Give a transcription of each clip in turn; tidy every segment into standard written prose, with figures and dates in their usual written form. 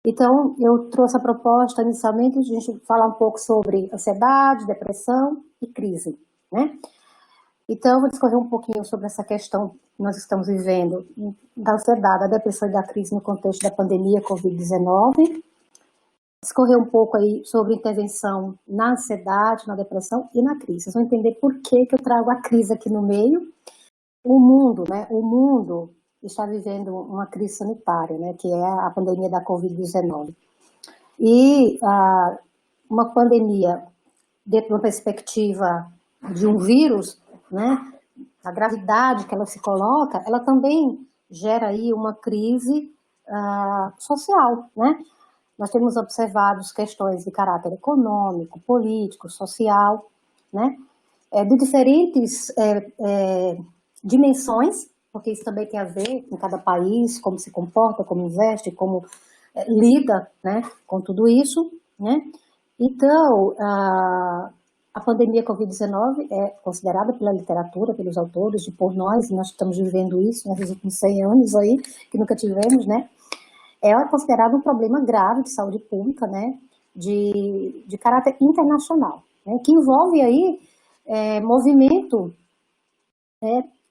Então, eu trouxe a proposta inicialmente de a gente falar um pouco sobre ansiedade, depressão e crise, né? Então, eu vou discorrer um pouquinho sobre essa questão que nós estamos vivendo da ansiedade, da depressão e da crise no contexto da pandemia Covid-19. Discorrer um pouco aí sobre intervenção na ansiedade, na depressão e na crise. Vocês vão entender por que eu trago a crise aqui no meio. O mundo, né? O mundo está vivendo uma crise sanitária, né? Que é a pandemia da Covid-19. E uma pandemia, dentro de uma perspectiva de um vírus, né? A gravidade que ela se coloca, ela também gera aí uma crise social, né? Nós temos observado questões de caráter econômico, político, social, né? De diferentes dimensões, porque isso também tem a ver com cada país, como se comporta, como investe, como lida, né, com tudo isso, né? Então, a pandemia Covid-19 é considerada pela literatura, pelos autores, e por nós estamos vivendo isso nos últimos 100 anos aí, que nunca tivemos, né? É considerado um problema grave de saúde pública, né, de caráter internacional, né, que envolve aí movimento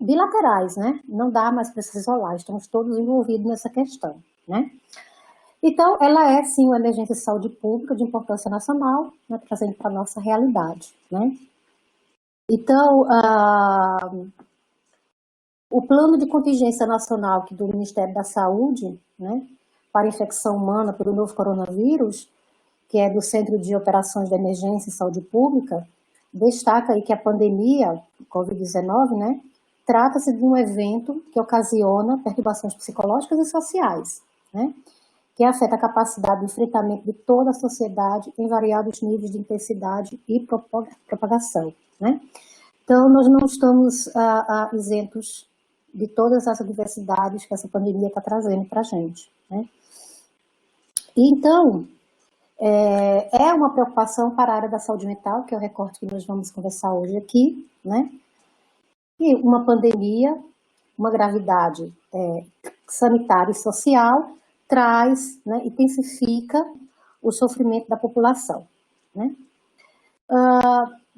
bilaterais, né, não dá mais para se isolar, estamos todos envolvidos nessa questão, né. Então, ela é, sim, uma emergência de saúde pública de importância nacional, né, trazendo para a nossa realidade, né. Então, o plano de contingência nacional do Ministério da Saúde, né, para infecção humana pelo novo coronavírus, que é do Centro de Operações de Emergência e Saúde Pública, destaca aí que a pandemia Covid-19, né, trata-se de um evento que ocasiona perturbações psicológicas e sociais, né, que afeta a capacidade de enfrentamento de toda a sociedade em variados níveis de intensidade e propagação, né. Então, nós não estamos isentos de todas as adversidades que essa pandemia está trazendo para a gente, né. Então, é uma preocupação para a área da saúde mental, que é o recorte que nós vamos conversar hoje aqui, né? E uma pandemia, uma gravidade sanitária e social, traz, né, intensifica o sofrimento da população, né?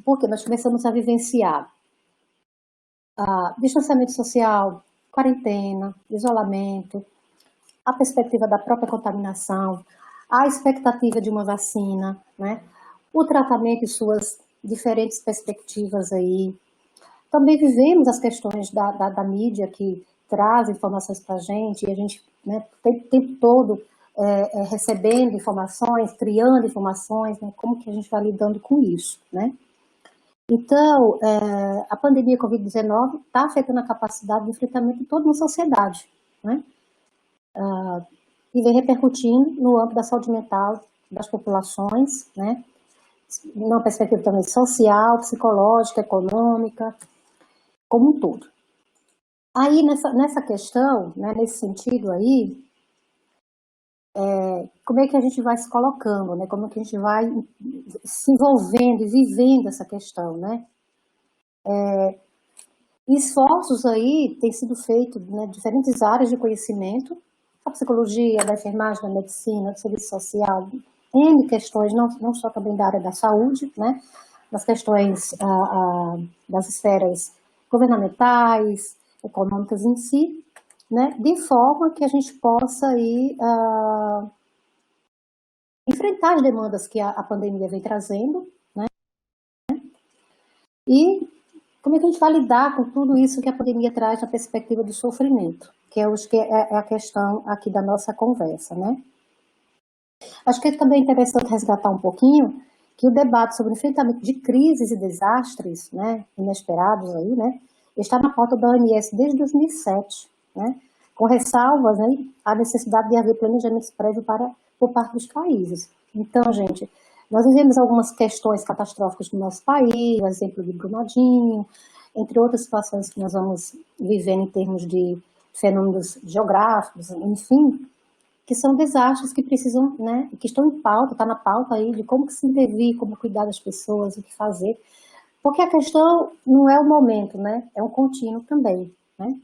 Porque nós começamos a vivenciar distanciamento social, quarentena, isolamento, a perspectiva da própria contaminação, a expectativa de uma vacina, né? O tratamento e suas diferentes perspectivas aí. Também vivemos as questões da mídia que traz informações para a gente, e a gente, né, o tempo todo recebendo informações, criando informações, né? Como que a gente vai lidando com isso, né? Então, a pandemia Covid-19 está afetando a capacidade de enfrentamento de toda uma sociedade, né? E vem repercutindo no âmbito da saúde mental das populações, né? Numa perspectiva também social, psicológica, econômica, como um todo. Aí, nessa questão, né, nesse sentido aí, como é que a gente vai se colocando, né? Como é que a gente vai se envolvendo e vivendo essa questão, né? Esforços aí têm sido feitos, né, diferentes áreas de conhecimento, a psicologia, da enfermagem, da medicina, do serviço social, N questões, não só também da área da saúde, né, das questões das esferas governamentais, econômicas em si, né, de forma que a gente possa aí, enfrentar as demandas que a pandemia vem trazendo, né, e como é que a gente vai lidar com tudo isso que a pandemia traz na perspectiva do sofrimento, que é a questão aqui da nossa conversa, né? Acho que é também interessante resgatar um pouquinho que o debate sobre o enfrentamento de crises e desastres, né, inesperados aí, né, está na pauta da OMS desde 2007, né, com ressalvas, né, à necessidade de haver planejamentos prévios por parte dos países. Então, gente, nós vivemos algumas questões catastróficas no nosso país, o exemplo de Brumadinho, entre outras situações que nós vamos vivendo em termos de fenômenos geográficos, enfim, que são desastres que precisam, né, que estão em pauta, está na pauta aí de como que se intervir, como cuidar das pessoas, o que fazer, porque a questão não é o momento, né, é um contínuo também, né.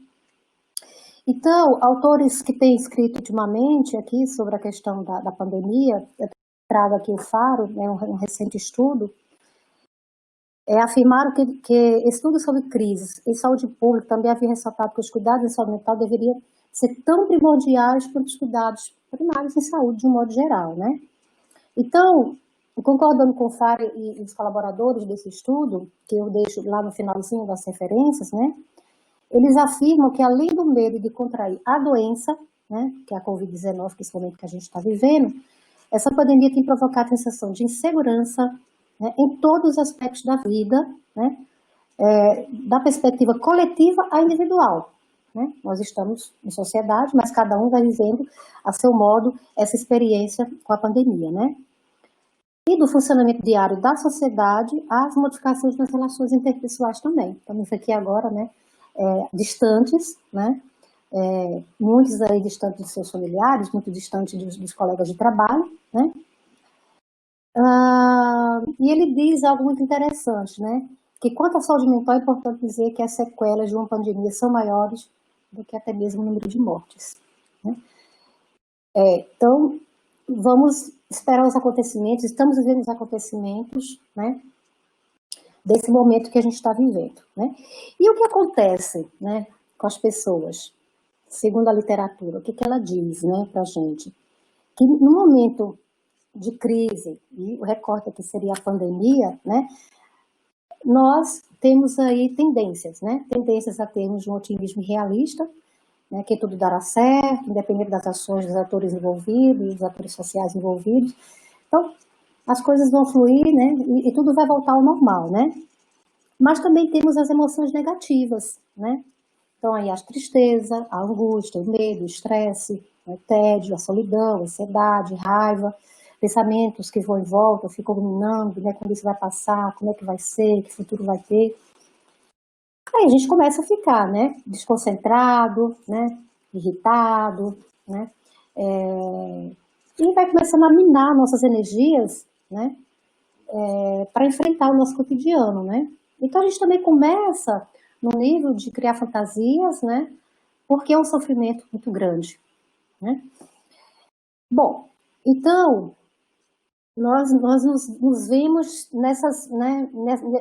Então, autores que têm escrito ultimamente aqui sobre a questão da pandemia, eu trago aqui o Faro, né, um recente estudo, afirmaram que estudos sobre crises em saúde pública também haviam ressaltado que os cuidados em saúde mental deveriam ser tão primordiais quanto os cuidados primários em saúde de um modo geral, né? Então, concordando com o Faro e os colaboradores desse estudo, que eu deixo lá no finalzinho das referências, né? Eles afirmam que além do medo de contrair a doença, né, que é a Covid-19, que é esse momento que a gente está vivendo, essa pandemia tem provocado a sensação de insegurança, né, em todos os aspectos da vida, né, da perspectiva coletiva a individual. Né? Nós estamos em sociedade, mas cada um vai vivendo a seu modo essa experiência com a pandemia, né? E do funcionamento diário da sociedade, as modificações nas relações interpessoais também. Estamos aqui agora, né, distantes, né? Muitos aí distantes de seus familiares, muito distantes dos colegas de trabalho, né? E ele diz algo muito interessante, né? Que quanto à saúde mental, é importante dizer que as sequelas de uma pandemia são maiores do que até mesmo o número de mortes, né? Então, vamos esperar os acontecimentos, estamos vivendo os acontecimentos, né, desse momento que a gente está vivendo, né? E o que acontece, né, com as pessoas, segundo a literatura, o que ela diz, né, para a gente? Que no momento de crise, e o recorte aqui seria a pandemia, né, nós temos aí tendências, né, tendências a termos um otimismo realista, né, que tudo dará certo, independente das ações dos atores envolvidos, dos atores sociais envolvidos. Então, as coisas vão fluir, né, e tudo vai voltar ao normal, né? Mas também temos as emoções negativas, né? Então, aí a tristeza, a angústia, o medo, o estresse, o tédio, a solidão, a ansiedade, raiva, pensamentos que vão e voltam, ficam ruminando, né, quando isso vai passar, como é que vai ser, que futuro vai ter. Aí a gente começa a ficar, né, desconcentrado, né, irritado, né, e vai começando a minar nossas energias, né, para enfrentar o nosso cotidiano, né. Então a gente também começa no nível de criar fantasias, né, porque é um sofrimento muito grande, né. Bom, então nós nos vimos né,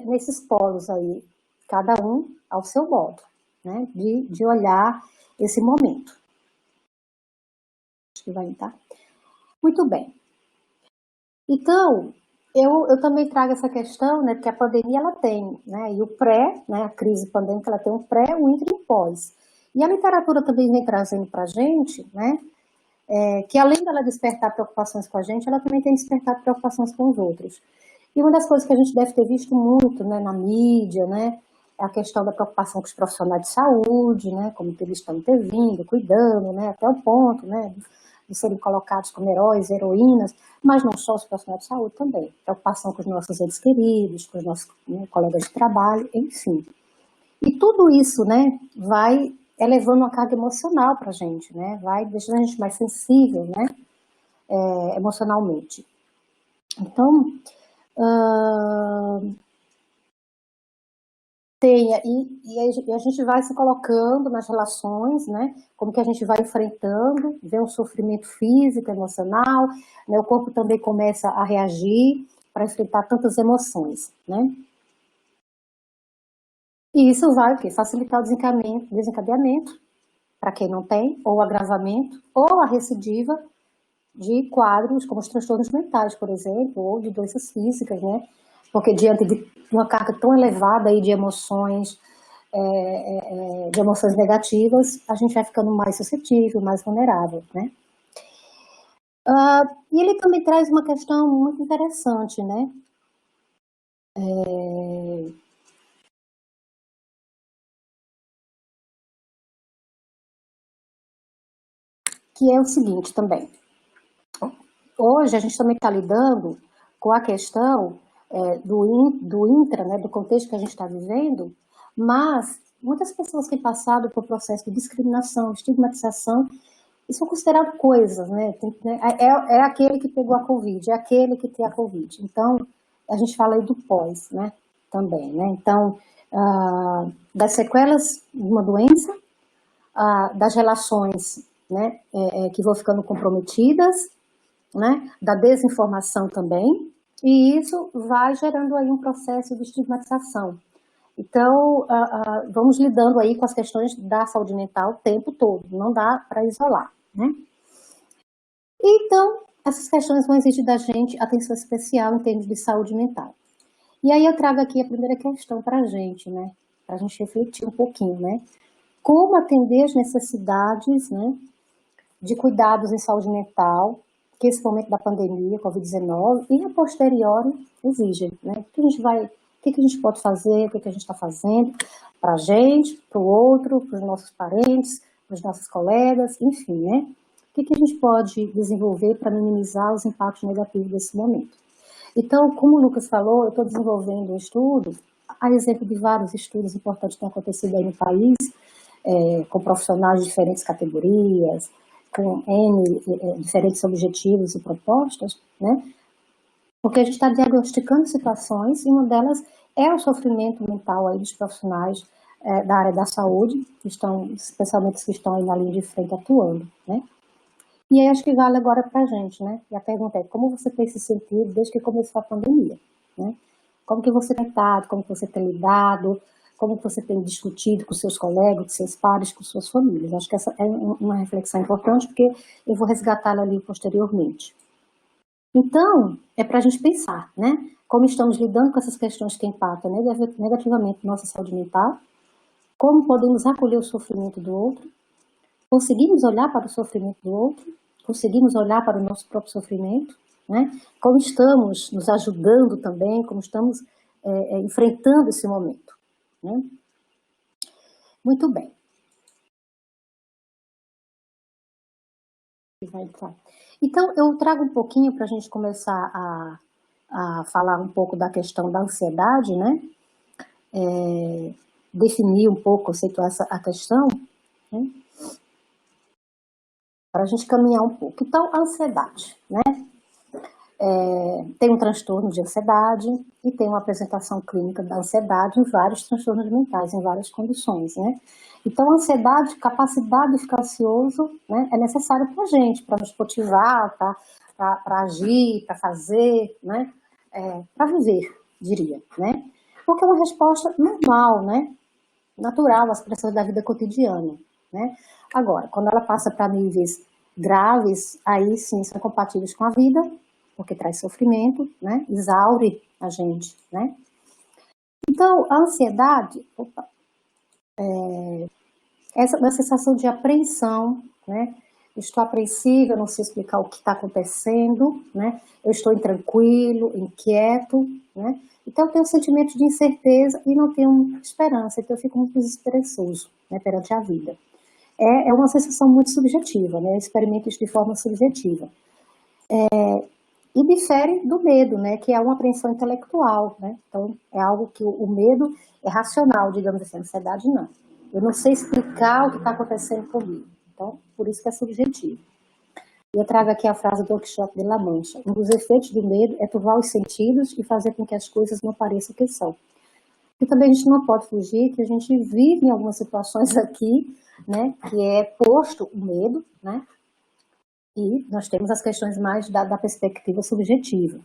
nesses polos aí, cada um ao seu modo, né, de olhar esse momento. Acho que vai entrar. Muito bem. Então, eu também trago essa questão, né, que a pandemia ela tem, né, e o pré, né, a crise pandêmica, ela tem um pré, um intra e um pós. E a literatura também vem trazendo para a gente, né, que além dela despertar preocupações com a gente, ela também tem despertado preocupações com os outros. E uma das coisas que a gente deve ter visto muito, né, na mídia, né, é a questão da preocupação com os profissionais de saúde, né, como que eles estão intervindo, cuidando, né, até o ponto, né, de serem colocados como heróis, heroínas, mas não só os profissionais de saúde também. Preocupação com os nossos entes queridos, com os nossos, né, colegas de trabalho, enfim. E tudo isso, né, vai elevando uma carga emocional para a gente, né, vai deixando a gente mais sensível, né, emocionalmente. Então, e a gente vai se colocando nas relações, né, como que a gente vai enfrentando, vê um sofrimento físico, emocional, né, o corpo também começa a reagir para enfrentar tantas emoções, né. E isso vai o quê? Facilitar o desencadeamento, para quem não tem, ou o agravamento, ou a recidiva de quadros como os transtornos mentais, por exemplo, ou de doenças físicas, né? Porque diante de uma carga tão elevada aí de emoções negativas, a gente vai ficando mais suscetível, mais vulnerável, né? E ele também traz uma questão muito interessante, né? Que é o seguinte também. Hoje a gente também está lidando com a questão do intra, né, do contexto que a gente está vivendo, mas muitas pessoas têm passado por processo de discriminação, estigmatização, e são consideradas coisas, né? É aquele que pegou a Covid, é aquele que tem a Covid. Então, a gente fala aí do pós, né? Também, né? Então, das sequelas de uma doença, das relações, né, que vão ficando comprometidas, né, da desinformação também, e isso vai gerando aí um processo de estigmatização. Então, vamos lidando aí com as questões da saúde mental o tempo todo, não dá para isolar, né? Então, essas questões vão exigir da gente atenção especial em termos de saúde mental. E aí eu trago aqui a primeira questão para a gente, né? Para a gente refletir um pouquinho, né? Como atender as necessidades, né, de cuidados em saúde mental, que esse momento da pandemia, Covid-19, e a posteriori exigem, né? O que a gente pode fazer, o que a gente está fazendo para a gente, para o outro, para os nossos parentes, para os nossos colegas, enfim, né? O que a gente pode desenvolver para minimizar os impactos negativos desse momento? Então, como o Lucas falou, eu estou desenvolvendo um estudo, a exemplo de vários estudos importantes que têm acontecido aí no país, com profissionais de diferentes categorias, com diferentes objetivos e propostas, né? Porque a gente está diagnosticando situações e uma delas é o sofrimento mental aí dos profissionais da área da saúde, que estão, especialmente os que estão aí na linha de frente atuando, né? E aí acho que vale agora para a gente, né? E a pergunta é, como você tem se sentido desde que começou a pandemia, né? Como que você tem estado, como que você tem lidado, como que você tem discutido com seus colegas, com seus pares, com suas famílias. Acho que essa é uma reflexão importante, porque eu vou resgatá-la ali posteriormente. Então, é para a gente pensar, né? Como estamos lidando com essas questões que impactam negativamente nossa saúde mental, como podemos acolher o sofrimento do outro, conseguimos olhar para o sofrimento do outro, conseguimos olhar para o nosso próprio sofrimento, né? Como estamos nos ajudando também, como estamos enfrentando esse momento, né? Muito bem. Então, eu trago um pouquinho para a gente começar a falar um pouco da questão da ansiedade, né? Definir um pouco, conceituar a questão, né? Para a gente caminhar um pouco. Então, a ansiedade, né? Tem um transtorno de ansiedade e tem uma apresentação clínica da ansiedade em vários transtornos mentais, em várias condições, né? Então, a ansiedade, capacidade de ficar ansioso, né, é necessária para a gente, para nos motivar, para agir, para fazer, né? Para viver, diria, né? Porque é uma resposta normal, né? Natural às pressões da vida cotidiana, né? Agora, quando ela passa para níveis graves, aí sim são compatíveis com a vida, porque traz sofrimento, né? Exaure a gente, né? Então, a ansiedade, essa uma sensação de apreensão, né? Eu estou apreensiva, eu não sei explicar o que está acontecendo, né? Eu estou intranquilo, inquieto, né? Então, eu tenho um sentimento de incerteza e não tenho esperança, então eu fico muito desesperançoso, né, perante a vida. É uma sensação muito subjetiva, né? Eu experimento isso de forma subjetiva. E difere do medo, né, que é uma apreensão intelectual, né? Então, é algo que o medo é racional, digamos assim, a ansiedade não. Eu não sei explicar o que está acontecendo comigo. Então, por isso que é subjetivo. Eu trago aqui a frase do Don Quixote de La Mancha. Um dos efeitos do medo é turvar os sentidos e fazer com que as coisas não pareçam o que são. E também a gente não pode fugir que a gente vive em algumas situações aqui, né, que é posto o medo, né, e nós temos as questões mais da perspectiva subjetiva.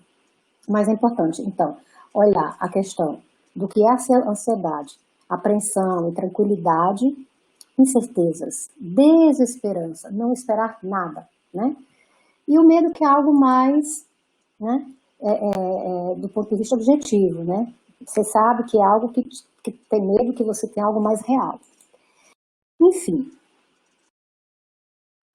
Mas é importante, então, olhar a questão do que é a ansiedade, apreensão, intranquilidade, incertezas, desesperança, não esperar nada, né? E o medo que é algo mais, né, do ponto de vista objetivo, né? Você sabe que é algo que tem medo que você tem algo mais real. Enfim.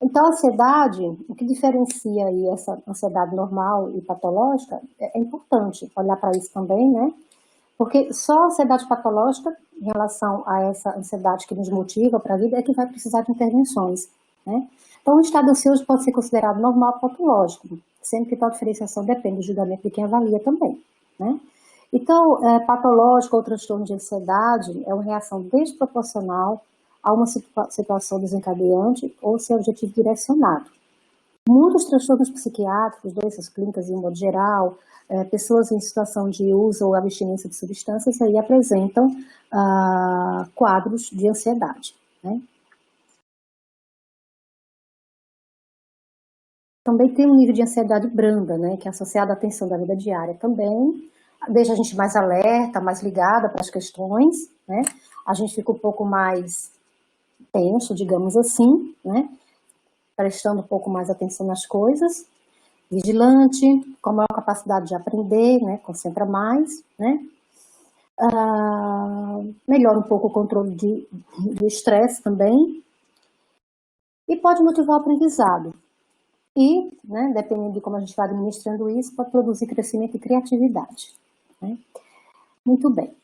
Então, a ansiedade, o que diferencia aí essa ansiedade normal e patológica, é importante olhar para isso também, né? Porque só a ansiedade patológica, em relação a essa ansiedade que nos motiva para a vida, é que vai precisar de intervenções, né? Então, o estado ansioso pode ser considerado normal ou patológico, sendo que tal diferenciação depende do julgamento de quem avalia também, né? Então, patológico ou transtorno de ansiedade é uma reação desproporcional a uma situação desencadeante ou seu objetivo direcionado. Muitos transtornos psiquiátricos, doenças clínicas em modo geral, pessoas em situação de uso ou abstinência de substâncias, aí apresentam quadros de ansiedade, né? também tem um nível de ansiedade branda, né, que é associado à tensão da vida diária também, deixa a gente mais alerta, mais ligada para as questões, né, a gente fica um pouco mais tenso, digamos assim, né, prestando um pouco mais atenção nas coisas, vigilante, com maior capacidade de aprender, né, concentra mais, né, melhora um pouco o controle do estresse também, e pode motivar o aprendizado. E, né, dependendo de como a gente vai administrando isso, pode produzir crescimento e criatividade. Né? Muito bem.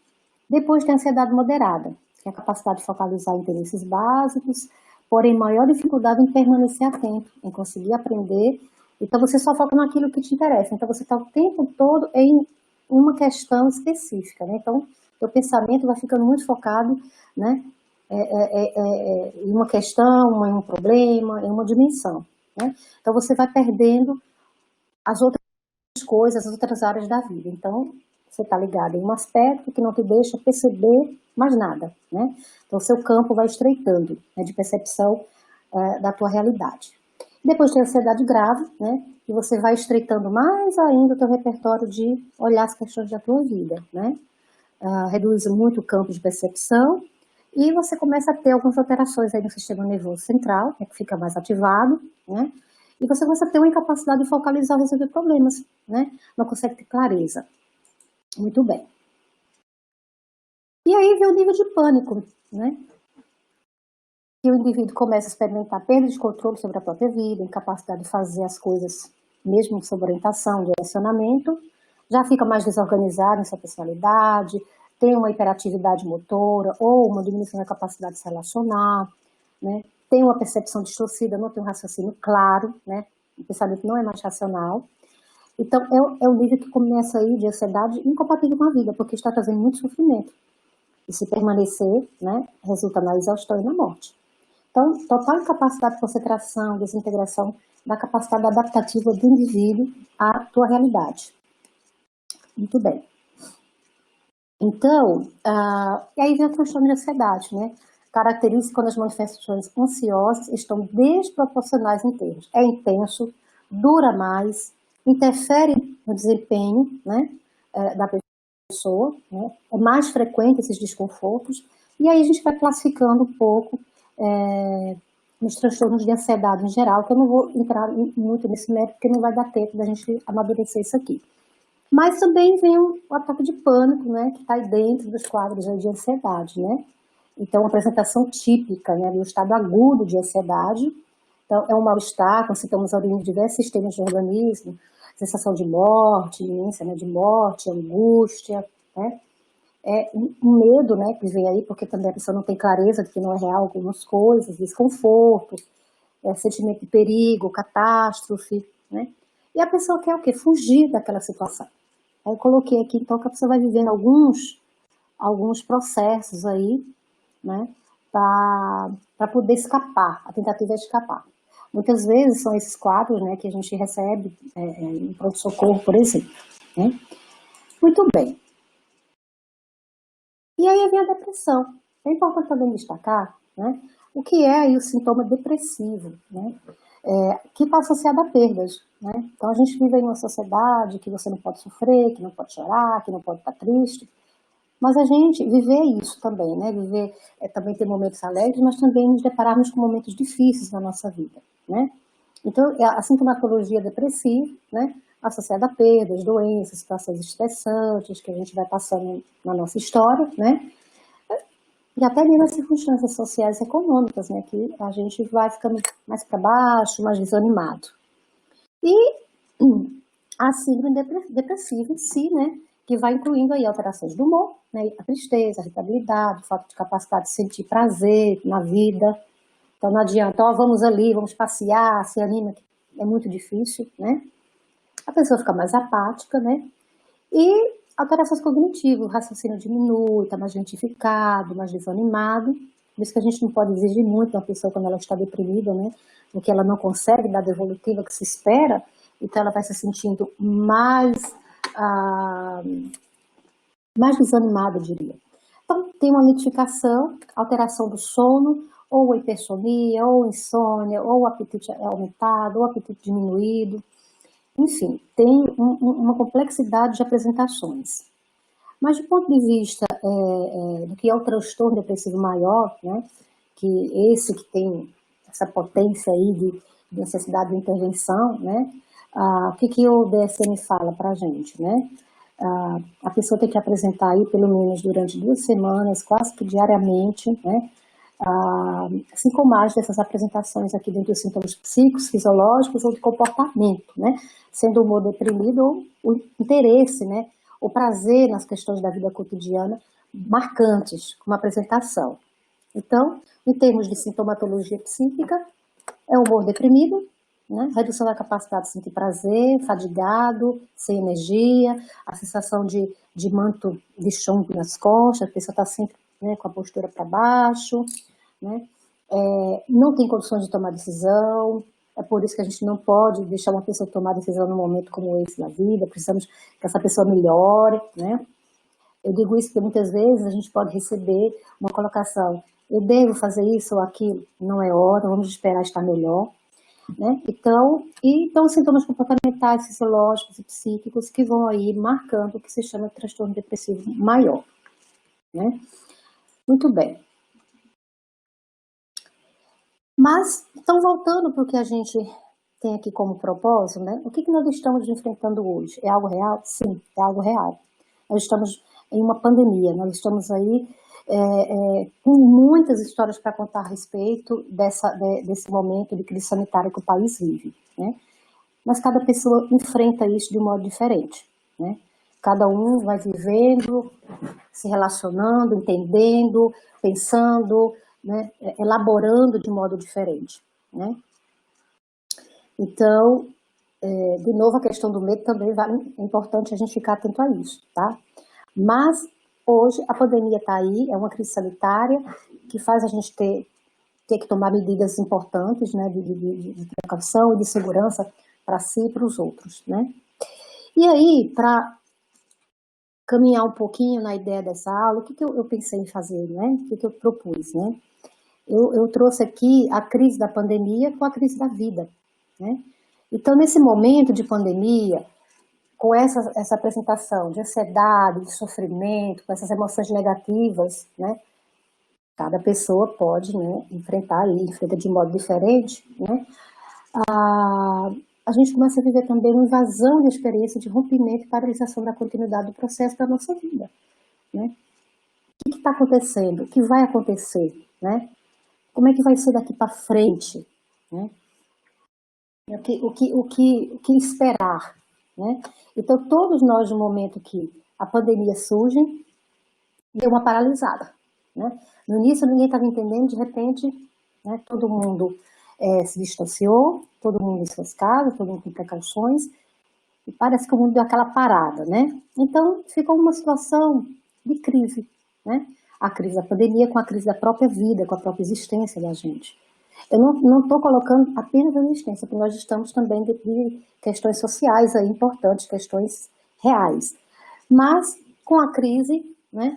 Depois tem a ansiedade moderada, que é a capacidade de focalizar interesses básicos, porém maior dificuldade em permanecer atento, em conseguir aprender. Então você só foca naquilo que te interessa. Então você está o tempo todo em uma questão específica. Né? Então o pensamento vai ficando muito focado, né, em uma questão, em um problema, em uma dimensão. Né? Então você vai perdendo as outras coisas, as outras áreas da vida. Então você está ligado em um aspecto que não te deixa perceber mais nada. Né? Então o seu campo vai estreitando, né, de percepção da tua realidade. Depois tem a ansiedade grave, né, e você vai estreitando mais ainda o teu repertório de olhar as questões da tua vida. Né? Reduz muito o campo de percepção e você começa a ter algumas alterações aí no sistema nervoso central, né, que fica mais ativado, né? E você começa a ter uma incapacidade de focalizar e resolver problemas, né? Não consegue ter clareza. Muito bem. E aí vem o nível de pânico, né? E o indivíduo começa a experimentar perda de controle sobre a própria vida, incapacidade de fazer as coisas, mesmo sob orientação, direcionamento, já fica mais desorganizado em sua personalidade, tem uma hiperatividade motora ou uma diminuição da capacidade de se relacionar, né? Tem uma percepção distorcida, não tem um raciocínio claro, né? O pensamento não é mais racional. Então, é um nível que começa aí de ansiedade incompatível com a vida, porque está trazendo muito sofrimento. E se permanecer, né, resulta na exaustão e na morte. Então, total incapacidade de concentração, desintegração da capacidade adaptativa do indivíduo à tua realidade. Muito bem. Então, e aí vem o transtorno de ansiedade, né? Caracteriza quando as manifestações ansiosas estão desproporcionais em termos. É intenso, dura mais, interfere no desempenho, né, da pessoa, né? É mais frequente esses desconfortos, e aí a gente vai classificando um pouco nos transtornos de ansiedade em geral, que eu não vou entrar muito nesse mérito, porque não vai dar tempo da gente amadurecer isso aqui. Mas também vem o ataque de pânico, né, que está aí dentro dos quadros de ansiedade, né? Então, a apresentação típica, né, do estado agudo de ansiedade. Então, é um mal-estar, com sintomas oriundos de diversos sistemas do organismo, sensação de morte, iminência, né, de morte, angústia, né? Um medo, né, que vem aí, porque também a pessoa não tem clareza de que não é real algumas coisas, desconforto, sentimento de perigo, catástrofe, né? E a pessoa quer o quê? Fugir daquela situação. Aí eu coloquei aqui, então, que a pessoa vai vivendo alguns processos aí, né, para poder escapar, a tentativa é escapar. Muitas vezes são esses quadros, né, que a gente recebe em pronto-socorro, por exemplo. Né? Muito bem. E aí vem a depressão. É importante também destacar, né, o que é aí o sintoma depressivo, né, que está associado a perdas. Né? Então a gente vive em uma sociedade que você não pode sofrer, que não pode chorar, que não pode estar triste, mas a gente viver isso também, né? Viver também ter momentos alegres, mas também nos depararmos com momentos difíceis na nossa vida, né? Então, a sintomatologia depressiva, né, associada a perdas, doenças, situações estressantes que a gente vai passando na nossa história, né? E até mesmo as circunstâncias sociais e econômicas, né, que a gente vai ficando mais para baixo, mais desanimado. E a síndrome depressiva em si, né, que vai incluindo aí alterações do humor, né, a tristeza, a irritabilidade, falta de capacidade de sentir prazer na vida. Então não adianta, vamos ali, vamos passear, se anima, é muito difícil, né? A pessoa fica mais apática, né? E alterações cognitivas, o raciocínio diminui, está mais lentificado, mais desanimado. Por isso que a gente não pode exigir muito da pessoa quando ela está deprimida, né? Porque ela não consegue dar a devolutiva que se espera, então ela vai se sentindo mais desanimada, eu diria. Então, tem uma lentificação, alteração do sono, ou hipersonia, ou insônia, ou apetite aumentado, ou apetite diminuído. Enfim, tem uma complexidade de apresentações. Mas do ponto de vista do que é o transtorno depressivo maior, né, que esse que tem essa potência aí de necessidade de intervenção, né, o que o DSM fala para a gente, né? A pessoa tem que apresentar aí pelo menos durante 2 semanas, quase que diariamente, né, 5 ou mais dessas apresentações aqui dentro dos sintomas psíquicos, fisiológicos ou de comportamento, né, sendo o humor deprimido ou o interesse, né, o prazer nas questões da vida cotidiana marcantes, como apresentação. Então, em termos de sintomatologia psíquica, é o humor deprimido, né? Redução da capacidade de sentir prazer, fadigado, sem energia, a sensação de manto de chumbo nas costas, a pessoa está sempre, né, com a postura para baixo, né? Não tem condições de tomar decisão, é por isso que a gente não pode deixar uma pessoa tomar decisão num momento como esse da vida, precisamos que essa pessoa melhore, né? Eu digo isso porque muitas vezes a gente pode receber uma colocação, eu devo fazer isso ou aquilo, não é hora, vamos esperar estar melhor, né? Então sintomas comportamentais, fisiológicos e psíquicos que vão aí marcando o que se chama de transtorno depressivo maior, né? Muito bem. Mas, então, voltando para o que a gente tem aqui como propósito, né? O que nós estamos enfrentando hoje? É algo real? Sim, é algo real. Nós estamos em uma pandemia, nós estamos aí com muitas histórias para contar a respeito desse momento de crise sanitária que o país vive, né? Mas cada pessoa enfrenta isso de um modo diferente, né? Cada um vai vivendo, se relacionando, entendendo, pensando, né? Elaborando de modo diferente, né? Então, de novo, a questão do medo também é importante a gente ficar atento a isso, tá? Mas, hoje, a pandemia está aí, é uma crise sanitária que faz a gente ter que tomar medidas importantes, né, de precaução e de segurança para si e para os outros, né? E aí, para caminhar um pouquinho na ideia dessa aula, o que eu pensei em fazer, né? O que eu propus, né? Eu trouxe aqui a crise da pandemia com a crise da vida, né? Então, nesse momento de pandemia, com essa apresentação de ansiedade, de sofrimento, com essas emoções negativas, né? Cada pessoa pode, né, enfrenta de modo diferente, né? A gente começa a viver também uma invasão de experiência de rompimento e paralisação da continuidade do processo da nossa vida, né? O que está acontecendo? O que vai acontecer, né? Como é que vai ser daqui para frente, né? O que esperar, né? Então, todos nós, no momento que a pandemia surge, deu uma paralisada, né? No início, ninguém estava entendendo, de repente, né, todo mundo se distanciou, todo mundo em suas casas, todo mundo com precauções, e parece que o mundo deu aquela parada, né? Então, ficou uma situação de crise, né? A crise da pandemia com a crise da própria vida, com a própria existência da gente. Eu não estou colocando apenas a existência, porque nós estamos também de questões sociais aí importantes, questões reais. Mas, com a crise, né,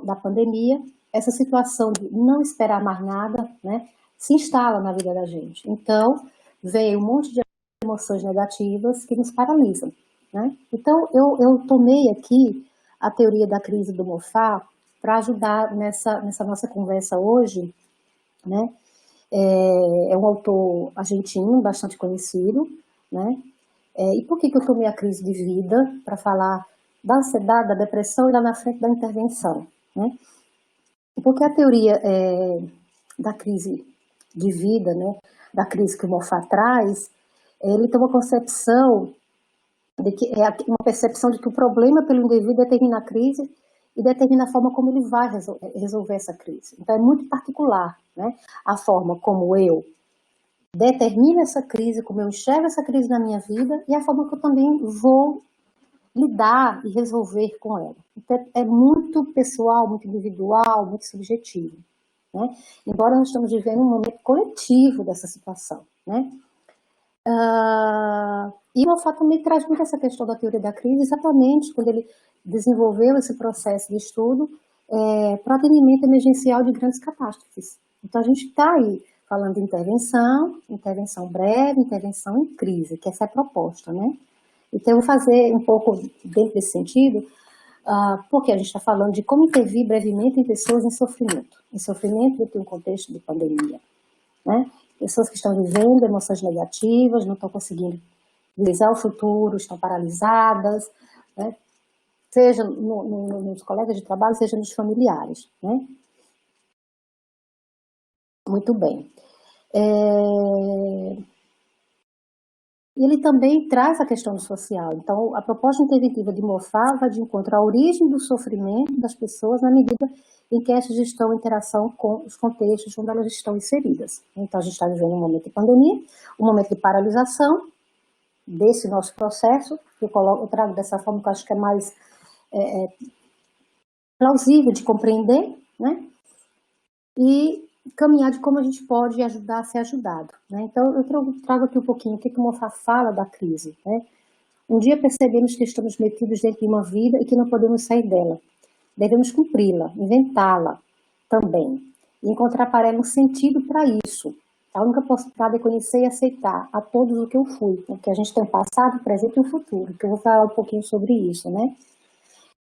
da pandemia, essa situação de não esperar mais nada, né, se instala na vida da gente. Então, veio um monte de emoções negativas que nos paralisam, né? Então, eu tomei aqui a teoria da crise do Moffat para ajudar nessa nossa conversa hoje, né? É um autor argentino, bastante conhecido, né? E por que eu tomei a crise de vida para falar da ansiedade, da depressão e lá na frente da intervenção, né? Porque a teoria da crise de vida, né, da crise que o Moffat traz, ele tem uma concepção de que é uma percepção de que o problema pelo indivíduo determina a crise e determina a forma como ele vai resolver essa crise. Então é muito particular, né, a forma como eu determino essa crise, como eu enxergo essa crise na minha vida e a forma que eu também vou lidar e resolver com ela. Então é muito pessoal, muito individual, muito subjetivo, né? Embora nós estamos vivendo um momento coletivo dessa situação, né? E o Moffat também traz muito essa questão da teoria da crise, exatamente quando ele desenvolveu esse processo de estudo para atendimento emergencial de grandes catástrofes, Então, a gente está aí falando de intervenção breve, intervenção em crise, que essa é a proposta, né? Então, eu vou fazer um pouco dentro desse sentido, porque a gente está falando de como intervir brevemente em pessoas em sofrimento dentro de um contexto de pandemia, né? Pessoas que estão vivendo emoções negativas, não estão conseguindo visualizar o futuro, estão paralisadas, né? Seja nos colegas de trabalho, seja nos familiares, né? Muito bem. Ele também traz a questão do social. Então, a proposta interventiva de Moffat vai de encontro à origem do sofrimento das pessoas na medida em que estas estão em interação com os contextos onde elas estão inseridas. Então, a gente está vivendo um momento de pandemia, um momento de paralisação desse nosso processo, que eu trago dessa forma que eu acho que é mais plausível de compreender, né? E caminhar de como a gente pode ajudar a ser ajudado, né? Então, eu trago aqui um pouquinho o que o Moffat fala da crise, né? Um dia percebemos que estamos metidos dentro de uma vida e que não podemos sair dela. Devemos cumpri-la, inventá-la também, e encontrar para ela um sentido para isso. A única possibilidade é conhecer e aceitar a todos o que eu fui, porque a gente tem um passado, um presente e um futuro, que eu vou falar um pouquinho sobre isso, né?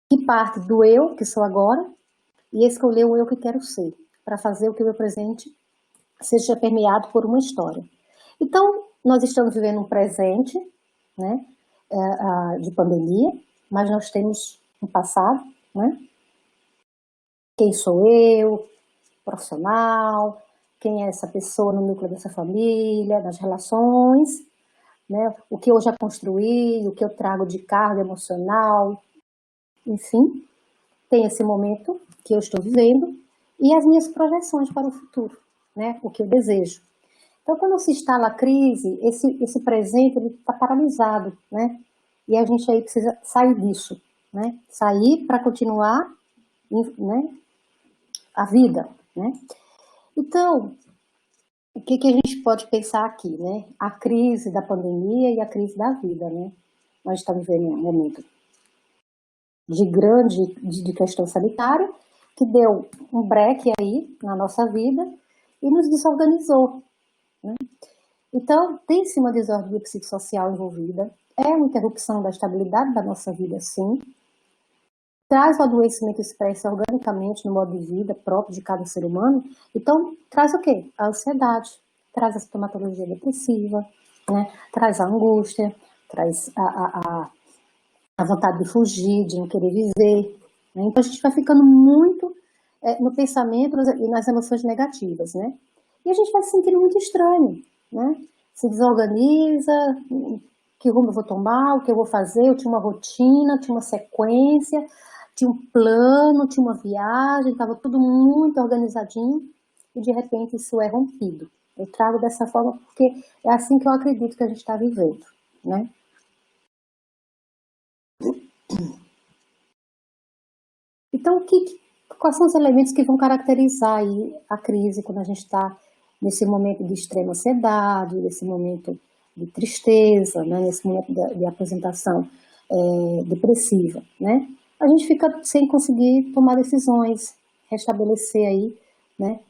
Que parte do eu, que sou agora, e escolher o eu que quero ser, para fazer o que o meu presente seja permeado por uma história. Então, nós estamos vivendo um presente, né, de pandemia, mas nós temos um passado, né? Quem sou eu, profissional, quem é essa pessoa no núcleo dessa família, nas relações, né? O que eu já construí, o que eu trago de carga emocional, enfim, tem esse momento que eu estou vivendo e as minhas projeções para o futuro, né? O que eu desejo. Então, quando se instala a crise, esse presente está paralisado, né? E a gente aí precisa sair disso, né? Sair para continuar, né, a vida, né? Então, o que a gente pode pensar aqui, né? A crise da pandemia e a crise da vida, né? Nós estamos vivendo um momento de questão sanitária, que deu um breque aí na nossa vida e nos desorganizou, né? Então, tem-se uma desordem psicossocial envolvida, é uma interrupção da estabilidade da nossa vida, sim, traz o adoecimento expresso organicamente no modo de vida próprio de cada ser humano, então traz o quê? A ansiedade, traz a sintomatologia depressiva, né? Traz a angústia, traz a vontade de fugir, de não querer viver, né? Então a gente vai ficando muito no pensamento e nas emoções negativas, né? E a gente vai se sentindo muito estranho, né? Se desorganiza, que rumo eu vou tomar, o que eu vou fazer, eu tinha uma rotina, tinha uma sequência, tinha um plano, tinha uma viagem, estava tudo muito organizadinho e de repente isso é rompido. Eu trago dessa forma porque é assim que eu acredito que a gente está vivendo, né? Então, quais são os elementos que vão caracterizar aí a crise quando a gente está nesse momento de extrema ansiedade, nesse momento de tristeza, né? Nesse momento de apresentação depressiva, né? A gente fica sem conseguir tomar decisões, restabelecer aí, né,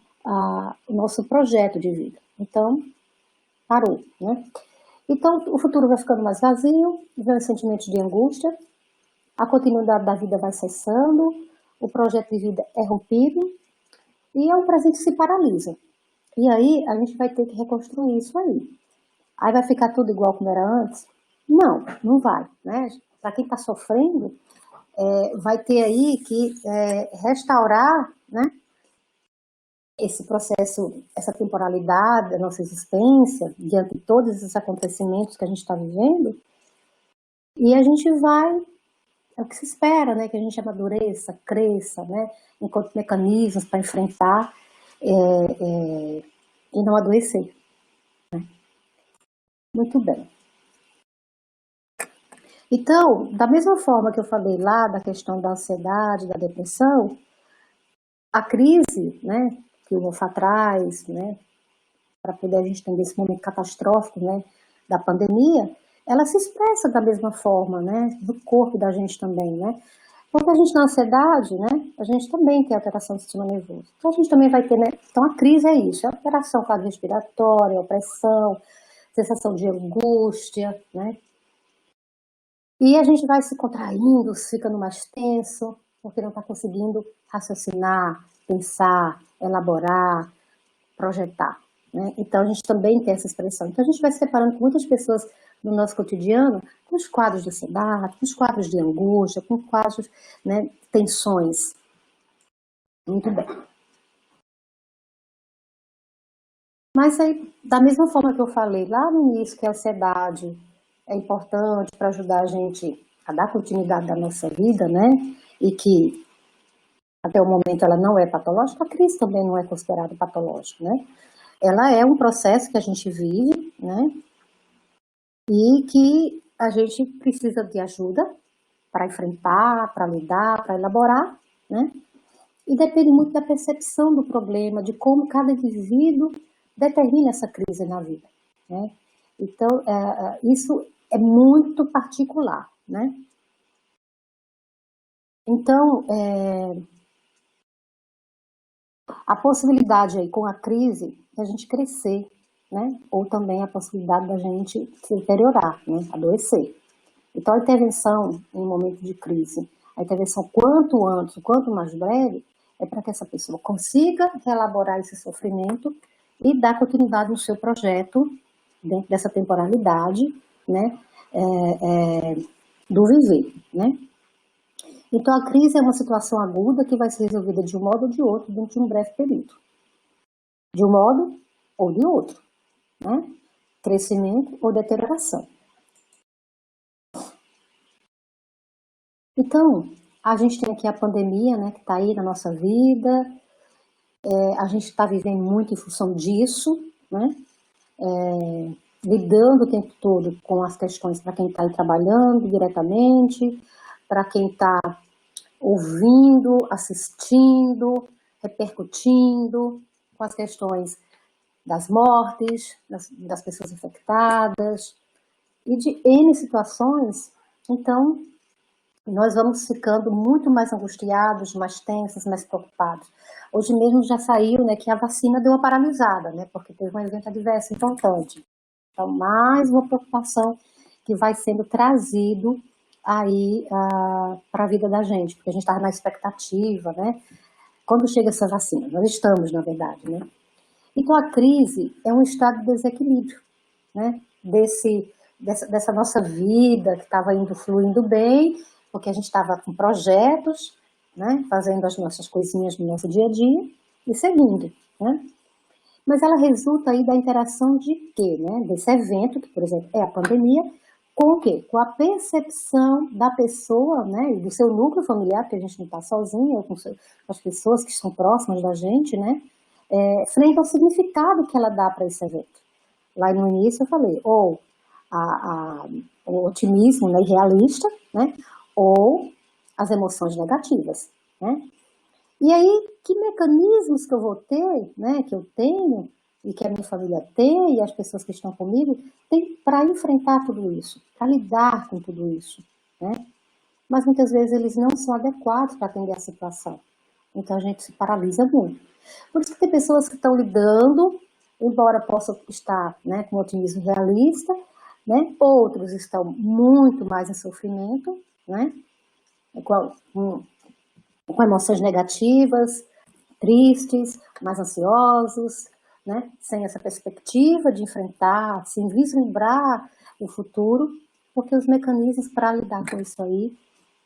o nosso projeto de vida. Então, parou, né? Então, o futuro vai ficando mais vazio, vem sentimentos de angústia, a continuidade da vida vai cessando, o projeto de vida é rompido e é um presente que se paralisa. E aí, a gente vai ter que reconstruir isso aí. Aí vai ficar tudo igual como era antes? Não, não vai, né? Para quem está sofrendo, vai ter aí que restaurar, né, esse processo, essa temporalidade da nossa existência, diante de todos esses acontecimentos que a gente está vivendo, e a gente vai, é o que se espera, né, que a gente amadureça, cresça, né, encontre mecanismos para enfrentar e não adoecer. Né? Muito bem. Então, da mesma forma que eu falei lá da questão da ansiedade, da depressão, a crise, né, que o Moffat traz, né, para poder a gente entender esse momento catastrófico, né, da pandemia, ela se expressa da mesma forma, né, do corpo da gente também, né. Porque a gente na ansiedade, né, a gente também tem alteração do sistema nervoso. Então a gente também vai ter, né, então a crise é isso, é alteração cardiorrespiratória, opressão, sensação de angústia, né? E a gente vai se contraindo, ficando mais tenso, porque não está conseguindo raciocinar, pensar, elaborar, projetar, né? Então a gente também tem essa expressão. Então a gente vai se deparando com muitas pessoas no nosso cotidiano com os quadros de ansiedade, com os quadros de angústia, com quadros, né, tensões. Muito bem. Mas aí, da mesma forma que eu falei lá no início, que a ansiedade é importante para ajudar a gente a dar continuidade da nossa vida, né? E que até o momento ela não é patológica, a crise também não é considerada patológica, né? Ela é um processo que a gente vive, né? E que a gente precisa de ajuda para enfrentar, para lidar, para elaborar, né? E depende muito da percepção do problema, de como cada indivíduo determina essa crise na vida, né? Então, isso é muito particular, né? Então, a possibilidade aí com a crise de a gente crescer, né? Ou também a possibilidade da gente se deteriorar, né? Adoecer. Então, a intervenção em momento de crise, a intervenção quanto antes, quanto mais breve, é para que essa pessoa consiga reelaborar esse sofrimento e dar continuidade no seu projeto dentro dessa temporalidade, né? Do viver, né? Então, a crise é uma situação aguda que vai ser resolvida de um modo ou de outro dentro de um breve período. De um modo ou de outro, né? Crescimento ou deterioração. Então, a gente tem aqui a pandemia, né, que está aí na nossa vida, a gente está vivendo muito em função disso, né? Lidando o tempo todo com as questões para quem está aí trabalhando diretamente, para quem está ouvindo, assistindo, repercutindo com as questões das mortes, das pessoas infectadas e de N situações. Então, nós vamos ficando muito mais angustiados, mais tensos, mais preocupados. Hoje mesmo já saiu, né, que a vacina deu uma paralisada, né, porque teve um evento adverso importante. Então, mais uma preocupação que vai sendo trazido aí para a vida da gente, porque a gente estava na expectativa, né? Quando chega essa vacina? Nós estamos, na verdade, né? Então, a crise é um estado de desequilíbrio, né? Dessa nossa vida que estava indo fluindo bem, porque a gente estava com projetos, né? Fazendo as nossas coisinhas no nosso dia a dia e seguindo, né? Mas ela resulta aí da interação de quê, né? Desse evento, que, por exemplo, é a pandemia, com o quê? Com a percepção da pessoa, né? E do seu núcleo familiar, porque a gente não está sozinho, com as pessoas que estão próximas da gente, né? Frente ao significado que ela dá para esse evento. Lá no início eu falei, ou o otimismo, né, realista, né? Ou as emoções negativas, né? E aí, que mecanismos que eu vou ter, né, que eu tenho, e que a minha família tem, e as pessoas que estão comigo, tem para enfrentar tudo isso, para lidar com tudo isso, né? Mas muitas vezes eles não são adequados para atender a situação. Então a gente se paralisa muito. Por isso que tem pessoas que estão lidando, embora possam estar, né, com otimismo realista, né? Outros estão muito mais em sofrimento, né? Com emoções negativas, tristes, mais ansiosos, né? Sem essa perspectiva de enfrentar, sem vislumbrar o futuro, porque os mecanismos para lidar com isso aí,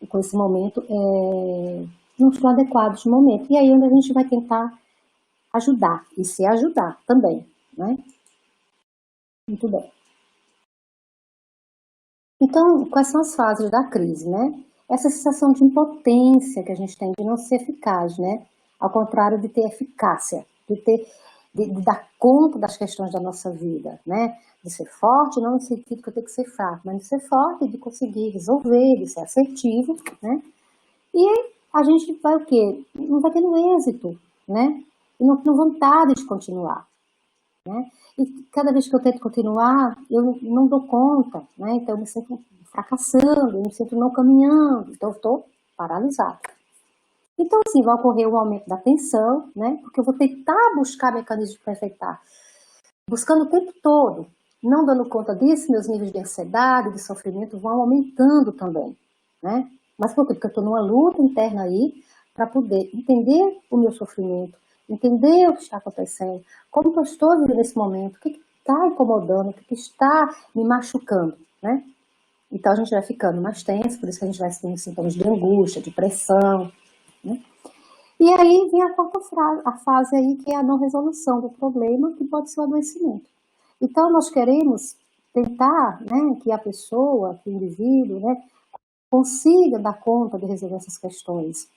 com esse momento, não estão adequados no momento. E aí onde a gente vai tentar ajudar, e se ajudar também, né? Muito bem. Então, quais são as fases da crise, né? Essa sensação de impotência que a gente tem de não ser eficaz, né? Ao contrário de ter eficácia, de dar conta das questões da nossa vida, né? De ser forte, não no sentido que eu tenho que ser fraco, mas de ser forte, de conseguir resolver, de ser assertivo, né? E aí a gente vai o quê? Não vai tendo êxito, né? E não tendo vontade de continuar. Né? E cada vez que eu tento continuar, eu dou conta, né? Então eu me sinto fracassando, eu me sinto não caminhando, então eu estou paralisado. Então, assim, vai ocorrer um aumento da tensão, né? Porque eu vou tentar buscar mecanismos para efetar, buscando o tempo todo, não dando conta disso, meus níveis de ansiedade, de sofrimento vão aumentando também, né? Mas por quê? Porque eu estou numa luta interna aí para poder entender o meu sofrimento, entender o que está acontecendo, como que eu estou vivendo nesse momento, o que está incomodando, o que está me machucando, né? Então a gente vai ficando mais tenso, por isso que a gente vai tendo sintomas de angústia, de pressão, né? E aí vem a quarta fase aí, que é a não resolução do problema, que pode ser o adoecimento. Então nós queremos tentar, né, que a pessoa, que o indivíduo, né, consiga dar conta de resolver essas questões,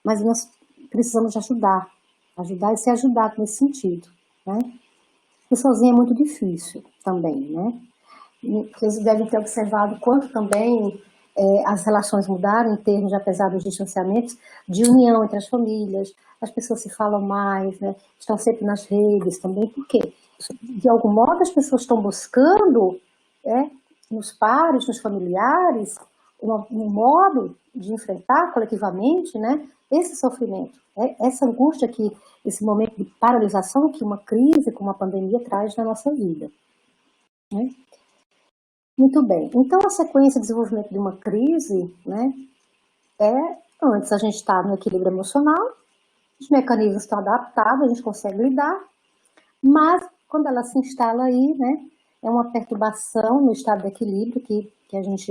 mas nós precisamos de ajudar e ser ajudado nesse sentido, né? Porque sozinho é muito difícil também, né? Vocês devem ter observado quanto também as relações mudaram em termos, de, apesar dos distanciamentos, de união entre as famílias, as pessoas se falam mais, né? Estão sempre nas redes também, por quê? De algum modo as pessoas estão buscando, nos pares, nos familiares, um modo de enfrentar coletivamente, né, esse sofrimento, essa angústia que, esse momento de paralisação que uma crise, como uma pandemia, traz na nossa vida, né? Muito bem, então a sequência de desenvolvimento de uma crise, né, antes a gente está no equilíbrio emocional, os mecanismos estão adaptados, a gente consegue lidar, mas quando ela se instala aí, né, é uma perturbação no estado de equilíbrio que a gente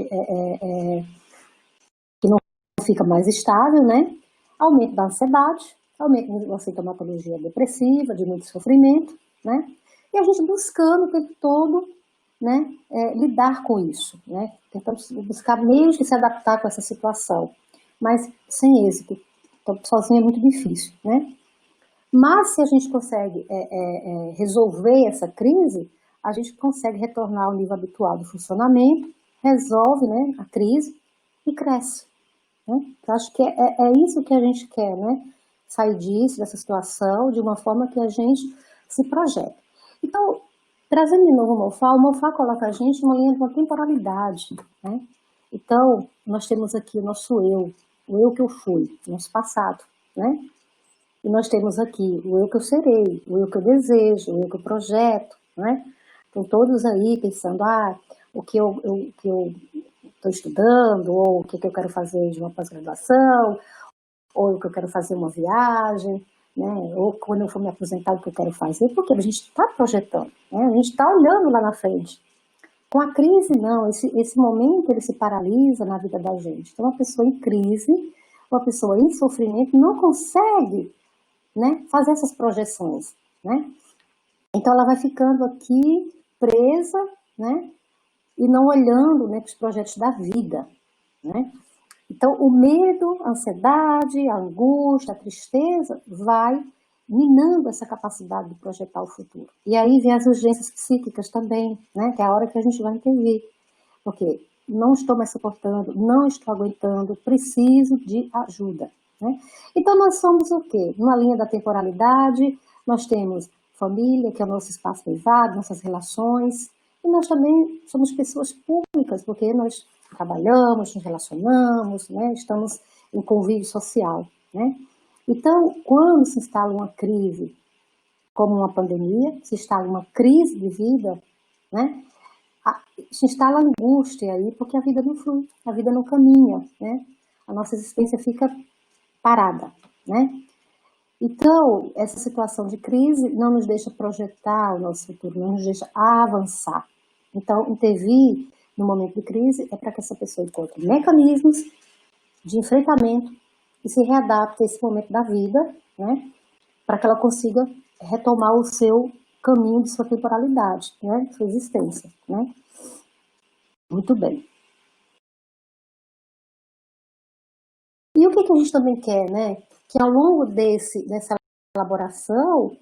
que não fica mais estável, né, aumento da ansiedade, aumento da sintomatologia depressiva, de muito sofrimento, né, e a gente buscando o tempo todo, né, lidar com isso, né, tentando buscar meios de se adaptar com essa situação, mas sem êxito, então sozinho é muito difícil, né. Mas se a gente consegue resolver essa crise, a gente consegue retornar ao nível habitual do funcionamento, resolve, né, a crise e cresce, né. Eu acho que é isso que a gente quer, né, sair disso, dessa situação, de uma forma que a gente se projeta. Então, trazendo de novo o Mofá coloca a gente numa linha de uma temporalidade, né. Então, nós temos aqui o nosso eu, o eu que eu fui, o nosso passado, né. E nós temos aqui o eu que eu serei, o eu que eu desejo, o eu que eu projeto, né? Estão todos aí pensando, o que eu estou estudando, ou o que eu quero fazer de uma pós-graduação, ou o que eu quero fazer uma viagem, né? Ou quando eu for me aposentar, o que eu quero fazer, porque a gente está projetando, né? A gente está olhando lá na frente. Com a crise, não, esse momento ele se paralisa na vida da gente. Então, uma pessoa em crise, uma pessoa em sofrimento, não consegue, né, fazer essas projeções, né? Então ela vai ficando aqui presa, né, e não olhando, né, para os projetos da vida, né? Então o medo, a ansiedade, a angústia, a tristeza vai minando essa capacidade de projetar o futuro. E aí vem as urgências psíquicas também, né, que é a hora que a gente vai intervir, porque não estou mais suportando, não estou aguentando, preciso de ajuda, né? Então nós somos o quê? Numa linha da temporalidade, nós temos família, que é o nosso espaço privado, nossas relações, e nós também somos pessoas públicas, porque nós trabalhamos, nos relacionamos, né? Estamos em convívio social, né? Então, quando se instala uma crise, como uma pandemia, se instala uma crise de vida, né? Se instala angústia aí, porque a vida não flui, a vida não caminha, né? A nossa existência fica parada, né? Então, essa situação de crise não nos deixa projetar o nosso futuro, não nos deixa avançar. Então, intervir no momento de crise é para que essa pessoa encontre mecanismos de enfrentamento e se readapte a esse momento da vida, né? Para que ela consiga retomar o seu caminho de sua temporalidade, né? Sua existência, né? Muito bem. E o que a gente também quer, né? Que ao longo dessa elaboração,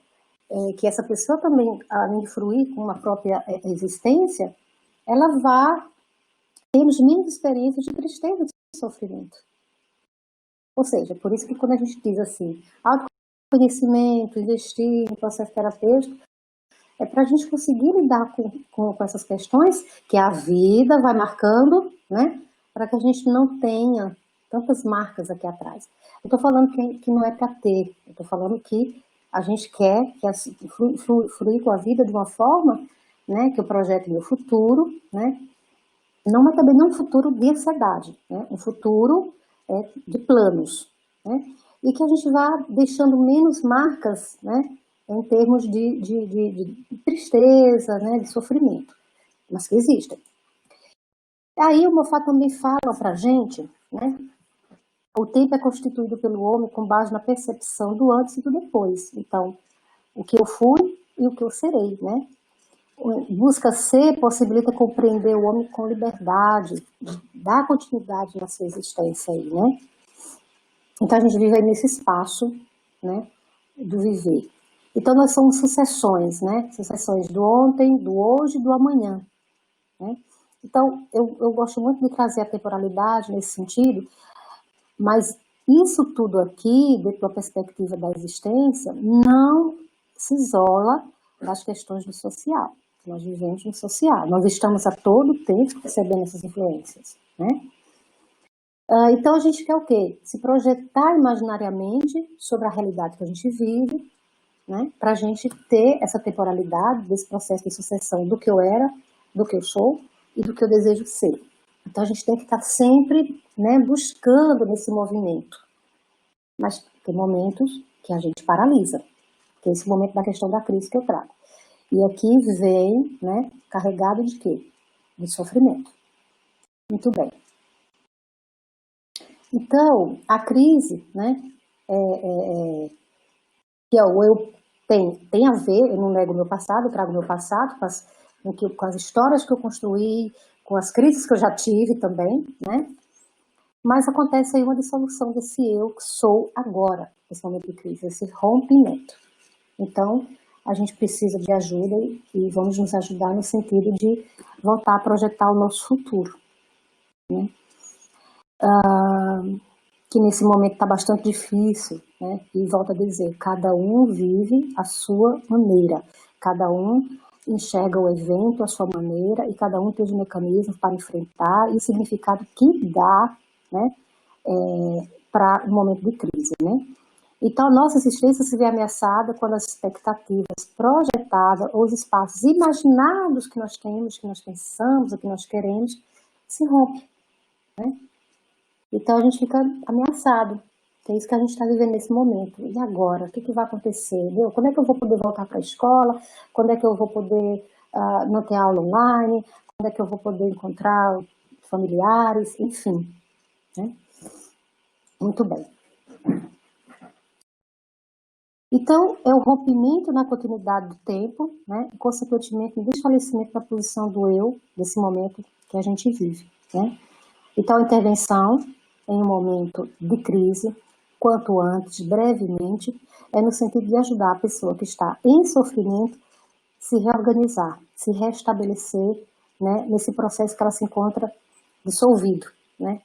que essa pessoa também, além de fruir com uma própria existência, ela vá ter os mínimos experiências de tristeza e de sofrimento. Ou seja, por isso que quando a gente diz assim, autoconhecimento, investir em processo terapêutico, é para a gente conseguir lidar com essas questões que a vida vai marcando, né? Para que a gente não tenha tantas marcas aqui atrás. Eu estou falando que não é para ter, eu estou falando que a gente quer que fluir com a vida de uma forma, né, que eu projete meu futuro, né, não, mas também não um futuro de ansiedade, né, um futuro de planos, né, e que a gente vá deixando menos marcas, né, em termos de tristeza, né, de sofrimento, mas que existem. Aí o Moffat também fala para a gente, né, o tempo é constituído pelo homem com base na percepção do antes e do depois. Então, o que eu fui e o que eu serei, né? Busca ser possibilita compreender o homem com liberdade, dar continuidade na sua existência aí, né? Então, a gente vive aí nesse espaço, né, do viver. Então, nós somos sucessões, né? Sucessões do ontem, do hoje e do amanhã, né? Então, eu gosto muito de trazer a temporalidade nesse sentido, mas isso tudo aqui, dentro da perspectiva da existência, não se isola das questões do social. Nós vivemos no social, nós estamos a todo tempo recebendo essas influências, né? Então a gente quer o quê? Se projetar imaginariamente sobre a realidade que a gente vive, né? Para a gente ter essa temporalidade desse processo de sucessão do que eu era, do que eu sou e do que eu desejo ser. Então a gente tem que estar sempre, né, buscando nesse movimento. Mas tem momentos que a gente paralisa, que é esse momento da questão da crise que eu trago. E aqui vem, né, carregado de quê? De sofrimento. Muito bem. Então, a crise, né, que é o eu tem a ver, eu não nego o meu passado, eu trago o meu passado com as histórias que eu construí, com as crises que eu já tive também, né? Mas acontece aí uma dissolução desse eu que sou agora, nesse momento de crise, esse rompimento. Então, a gente precisa de ajuda e vamos nos ajudar no sentido de voltar a projetar o nosso futuro, né? Que nesse momento está bastante difícil, né? E volto a dizer, cada um vive a sua maneira, cada um enxerga o evento à sua maneira e cada um tem os mecanismos para enfrentar e o significado que dá, né, para um momento de crise, né? Então, a nossa existência se vê ameaçada quando as expectativas projetadas ou os espaços imaginados que nós temos, que nós pensamos, o que nós queremos, se rompem, né? Então, a gente fica ameaçado, que é isso que a gente está vivendo nesse momento. E agora? O que vai acontecer? Quando é que eu vou poder voltar para a escola? Quando é que eu vou poder não ter aula online? Quando é que eu vou poder encontrar familiares? Enfim, né? Muito bem. Então, é o rompimento na continuidade do tempo, né, e, consequentemente, o desfalecimento da posição do eu, desse momento que a gente vive, né. Então, a intervenção em um momento de crise, quanto antes, brevemente, é no sentido de ajudar a pessoa que está em sofrimento se reorganizar, se restabelecer, né, nesse processo que ela se encontra dissolvido, né,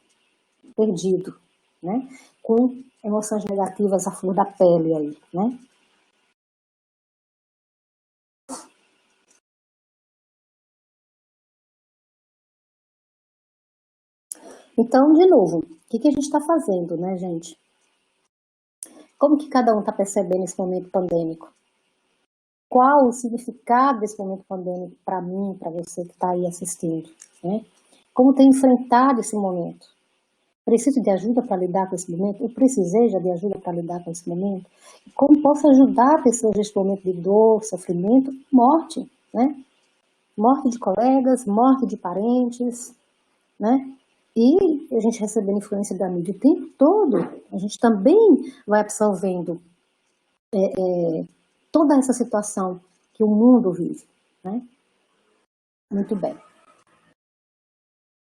perdido, né, com emoções negativas à flor da pele aí, né? Então, de novo, o que a gente está fazendo, né, gente? Como que cada um está percebendo esse momento pandêmico? Qual o significado desse momento pandêmico para mim, para você que está aí assistindo, né? Como tem enfrentado esse momento? Preciso de ajuda para lidar com esse momento? Eu precisei já de ajuda para lidar com esse momento? Como posso ajudar pessoas nesse momento de dor, sofrimento, morte, né? Morte de colegas, morte de parentes, né? E a gente recebendo influência da mídia o tempo todo, a gente também vai absorvendo toda essa situação que o mundo vive, né? Muito bem.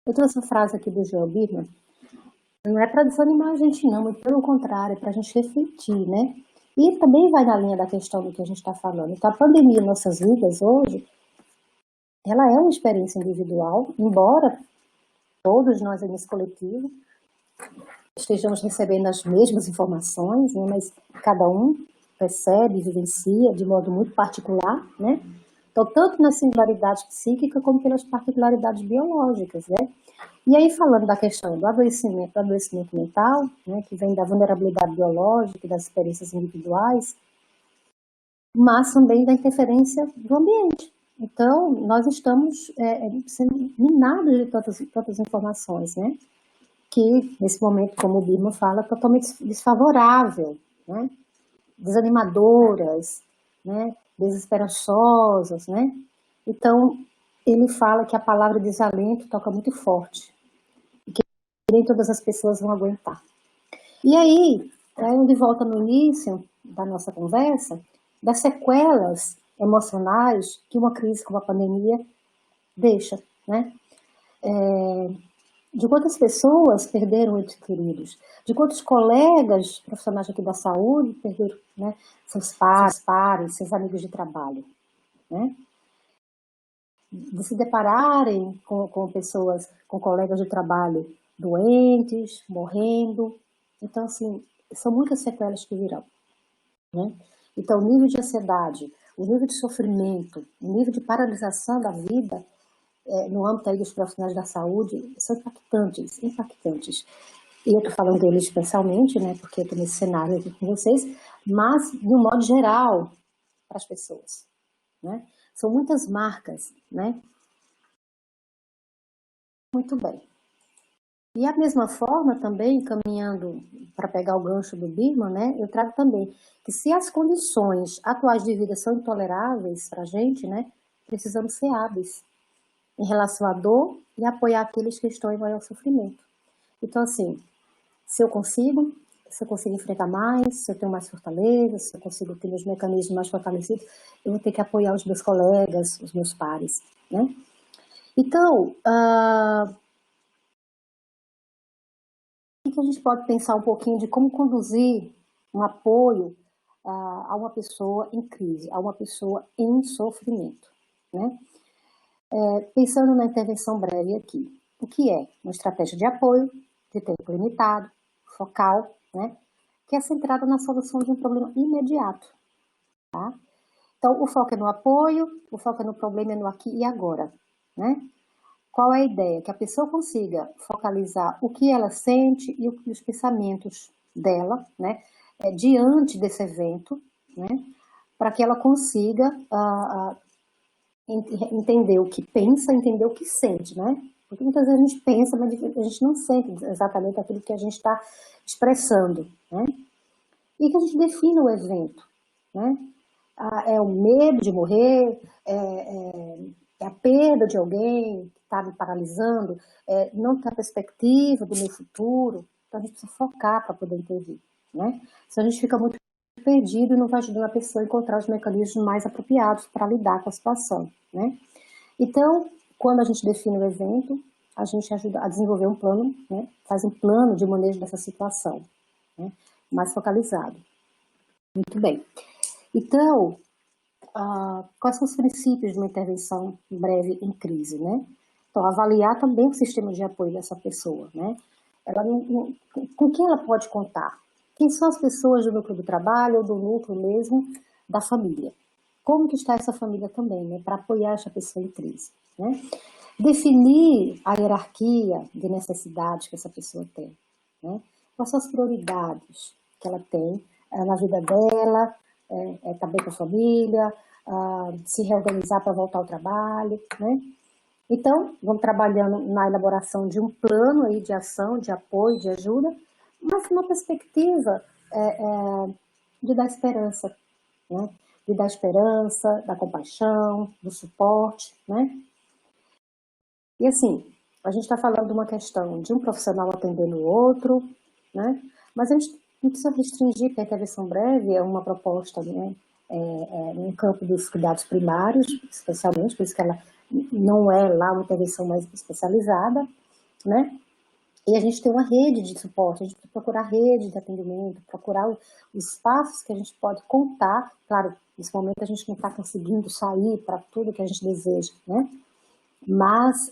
Eu trouxe essa frase aqui do Joel Bittman, não é para desanimar a gente não, muito pelo contrário, é para a gente refletir, né? E também vai na linha da questão do que a gente está falando. Então, a pandemia em nossas vidas hoje, ela é uma experiência individual, embora todos nós nesse coletivo estejamos recebendo as mesmas informações, né, mas cada um percebe, vivencia de modo muito particular, né? Então, tanto na singularidade psíquica como pelas particularidades biológicas, né? E aí, falando da questão do adoecimento mental, né, que vem da vulnerabilidade biológica e das experiências individuais, mas também da interferência do ambiente. Então, nós estamos sendo minados de tantas informações, né? Que, nesse momento, como o Birman fala, totalmente desfavorável, né? Desanimadoras, né? Desesperançosas, né? Então, ele fala que a palavra desalento toca muito forte, e que nem todas as pessoas vão aguentar. E aí, de volta no início da nossa conversa, das sequelas emocionais que uma crise como a pandemia deixa, né? De quantas pessoas perderam entes queridos, de quantos colegas profissionais aqui da saúde perderam, né, seus pares, seus amigos de trabalho, né? De se depararem com pessoas, com colegas de trabalho doentes, morrendo. Então, assim, são muitas sequelas que virão, né? Então, o nível de ansiedade, o nível de sofrimento, o nível de paralisação da vida no âmbito aí dos profissionais da saúde são impactantes, impactantes. E eu estou falando deles especialmente, né, porque eu estou nesse cenário aqui com vocês, mas, de um modo geral, para as pessoas, né? São muitas marcas, né? Muito bem. E a mesma forma também, caminhando para pegar o gancho do Birman, né, eu trago também que se as condições atuais de vida são intoleráveis para a gente, né, precisamos ser hábeis em relação à dor e apoiar aqueles que estão em maior sofrimento. Então, assim, se eu consigo enfrentar mais, se eu tenho mais fortaleza, se eu consigo ter meus mecanismos mais fortalecidos, eu vou ter que apoiar os meus colegas, os meus pares, né? Então, o que a gente pode pensar um pouquinho de como conduzir um apoio a uma pessoa em crise, a uma pessoa em sofrimento, né? Pensando na intervenção breve aqui, o que é uma estratégia de apoio, de tempo limitado, focal, né? Que é centrada na solução de um problema imediato, tá? Então, o foco é no apoio, o foco é no problema, é no aqui e agora, né? Qual é a ideia? Que a pessoa consiga focalizar o que ela sente e os pensamentos dela, né? Diante desse evento, né? Para que ela consiga entender o que pensa, entender o que sente, né? Porque muitas vezes a gente pensa, mas a gente não sente exatamente aquilo que a gente está expressando, né? E que a gente defina o evento, né? É o medo de morrer, é a perda de alguém que está me paralisando, não ter a perspectiva do meu futuro. Então a gente precisa focar para poder intervir, né? Se a gente fica muito perdido e não vai ajudar a pessoa a encontrar os mecanismos mais apropriados para lidar com a situação, né? Então, quando a gente define o evento, a gente ajuda a desenvolver um plano, né? Faz um plano de manejo dessa situação, né? Mais focalizado. Muito bem. Então, quais são os princípios de uma intervenção breve em crise, né? Então, avaliar também o sistema de apoio dessa pessoa, né? Com quem ela pode contar? Quem são as pessoas do núcleo do trabalho ou do núcleo mesmo da família? Como que está essa família também, né? Para apoiar essa pessoa em crise, né? Definir a hierarquia de necessidades que essa pessoa tem, né? Quais são as prioridades que ela tem na vida dela, tá bem com a família, se reorganizar para voltar ao trabalho, né? Então, vamos trabalhando na elaboração de um plano aí de ação, de apoio, de ajuda, mas numa perspectiva de dar esperança, né? De dar esperança, da compaixão, do suporte, né? E assim, a gente está falando de uma questão de um profissional atendendo o outro, né? Mas a gente não precisa restringir, que a intervenção breve é uma proposta, né? No campo dos cuidados primários, especialmente, por isso que ela não é lá uma intervenção mais especializada, né? E a gente tem uma rede de suporte, a gente tem que procurar rede de atendimento, procurar os espaços que a gente pode contar. Claro, nesse momento a gente não está conseguindo sair para tudo que a gente deseja, né? Mas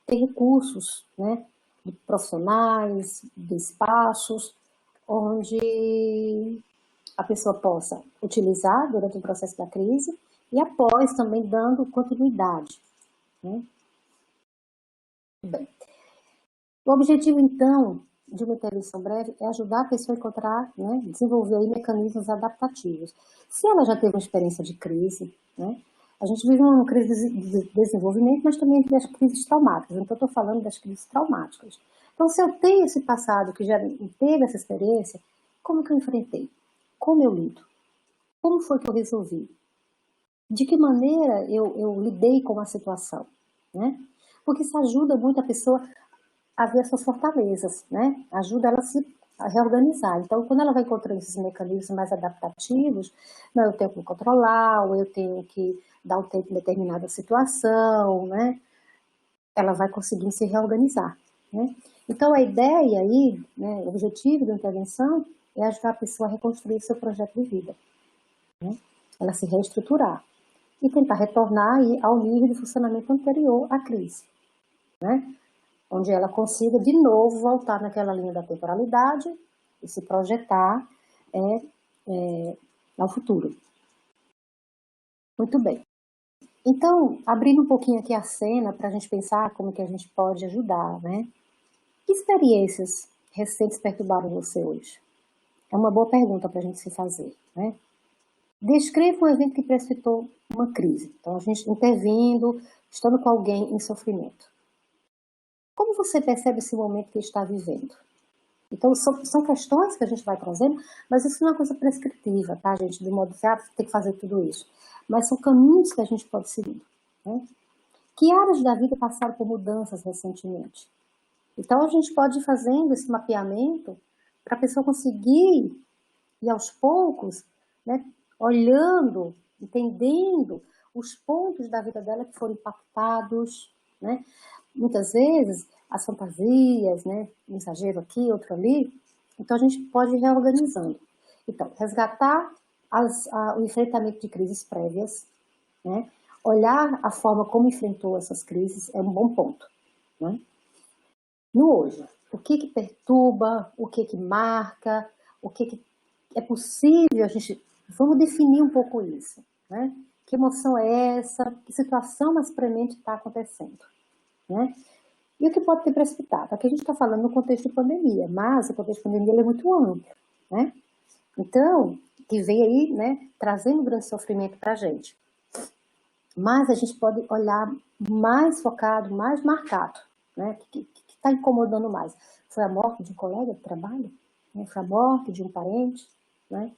tem recursos, né? De profissionais, de espaços, onde a pessoa possa utilizar durante o processo da crise e após também dando continuidade, né? Bem, o objetivo, então, de uma intervenção breve é ajudar a pessoa a encontrar, né, desenvolver aí mecanismos adaptativos. Se ela já teve uma experiência de crise, né, a gente vive uma crise de desenvolvimento, mas também das crises traumáticas. Então, estou falando das crises traumáticas. Então, se eu tenho esse passado que já teve essa experiência, como que eu enfrentei? Como eu lido? Como foi que eu resolvi? De que maneira eu lidei com a situação, né? Porque isso ajuda muito a pessoa a ver as suas fortalezas, né? Ajuda ela a se a reorganizar. Então, quando ela vai encontrando esses mecanismos mais adaptativos, não, eu tenho que me controlar, ou eu tenho que dar um tempo em determinada situação, né? Ela vai conseguindo se reorganizar, né? Então, a ideia aí, né, o objetivo da intervenção é ajudar a pessoa a reconstruir seu projeto de vida, né? Ela se reestruturar e tentar retornar aí ao nível de funcionamento anterior à crise, né? Onde ela consiga de novo voltar naquela linha da temporalidade e se projetar ao futuro. Muito bem. Então, abrindo um pouquinho aqui a cena para a gente pensar como que a gente pode ajudar, né? Que experiências recentes perturbaram você hoje? É uma boa pergunta para a gente se fazer, né? Descreva um evento que precipitou uma crise. Então, a gente intervindo, estando com alguém em sofrimento. Como você percebe esse momento que está vivendo? Então, são questões que a gente vai trazendo, mas isso não é uma coisa prescritiva, tá, gente? De modo que tem que fazer tudo isso. Mas são caminhos que a gente pode seguir, né? Que áreas da vida passaram por mudanças recentemente? Então, a gente pode ir fazendo esse mapeamento para a pessoa conseguir ir aos poucos, né, olhando, entendendo os pontos da vida dela que foram impactados, né? Muitas vezes, as fantasias, né? Um exagero aqui, outro ali. Então, a gente pode ir reorganizando. Então, resgatar o enfrentamento de crises prévias, né? Olhar a forma como enfrentou essas crises é um bom ponto, né? No hoje, o que perturba, o que marca, o que é possível a gente... Vamos definir um pouco isso, né? Que emoção é essa? Que situação mais premente está acontecendo, né? E o que pode ter precipitado? Aqui a gente está falando no contexto de pandemia, mas o contexto de pandemia é muito amplo, né? Então, que vem aí, né, trazendo grande sofrimento para a gente. Mas a gente pode olhar mais focado, mais marcado, né? O que está incomodando mais? Foi a morte de um colega de trabalho? Né? Foi a morte de um parente? Né?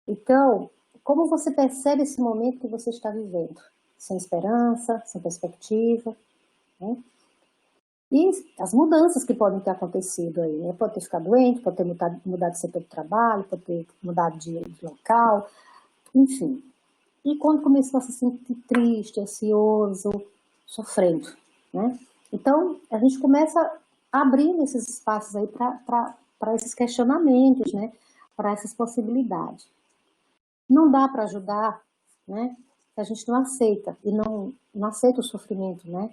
Então, como você percebe esse momento que você está vivendo? Sem esperança, sem perspectiva, né? E as mudanças que podem ter acontecido aí, né? Pode ter ficado doente, pode ter mudado de setor de trabalho, pode ter mudado de local, enfim. E quando começou a se sentir triste, ansioso, sofrendo, né? Então, a gente começa abrindo esses espaços aí para esses questionamentos, né? Para essas possibilidades. Não dá para ajudar, né? Se a gente não aceita, e não aceita o sofrimento, né?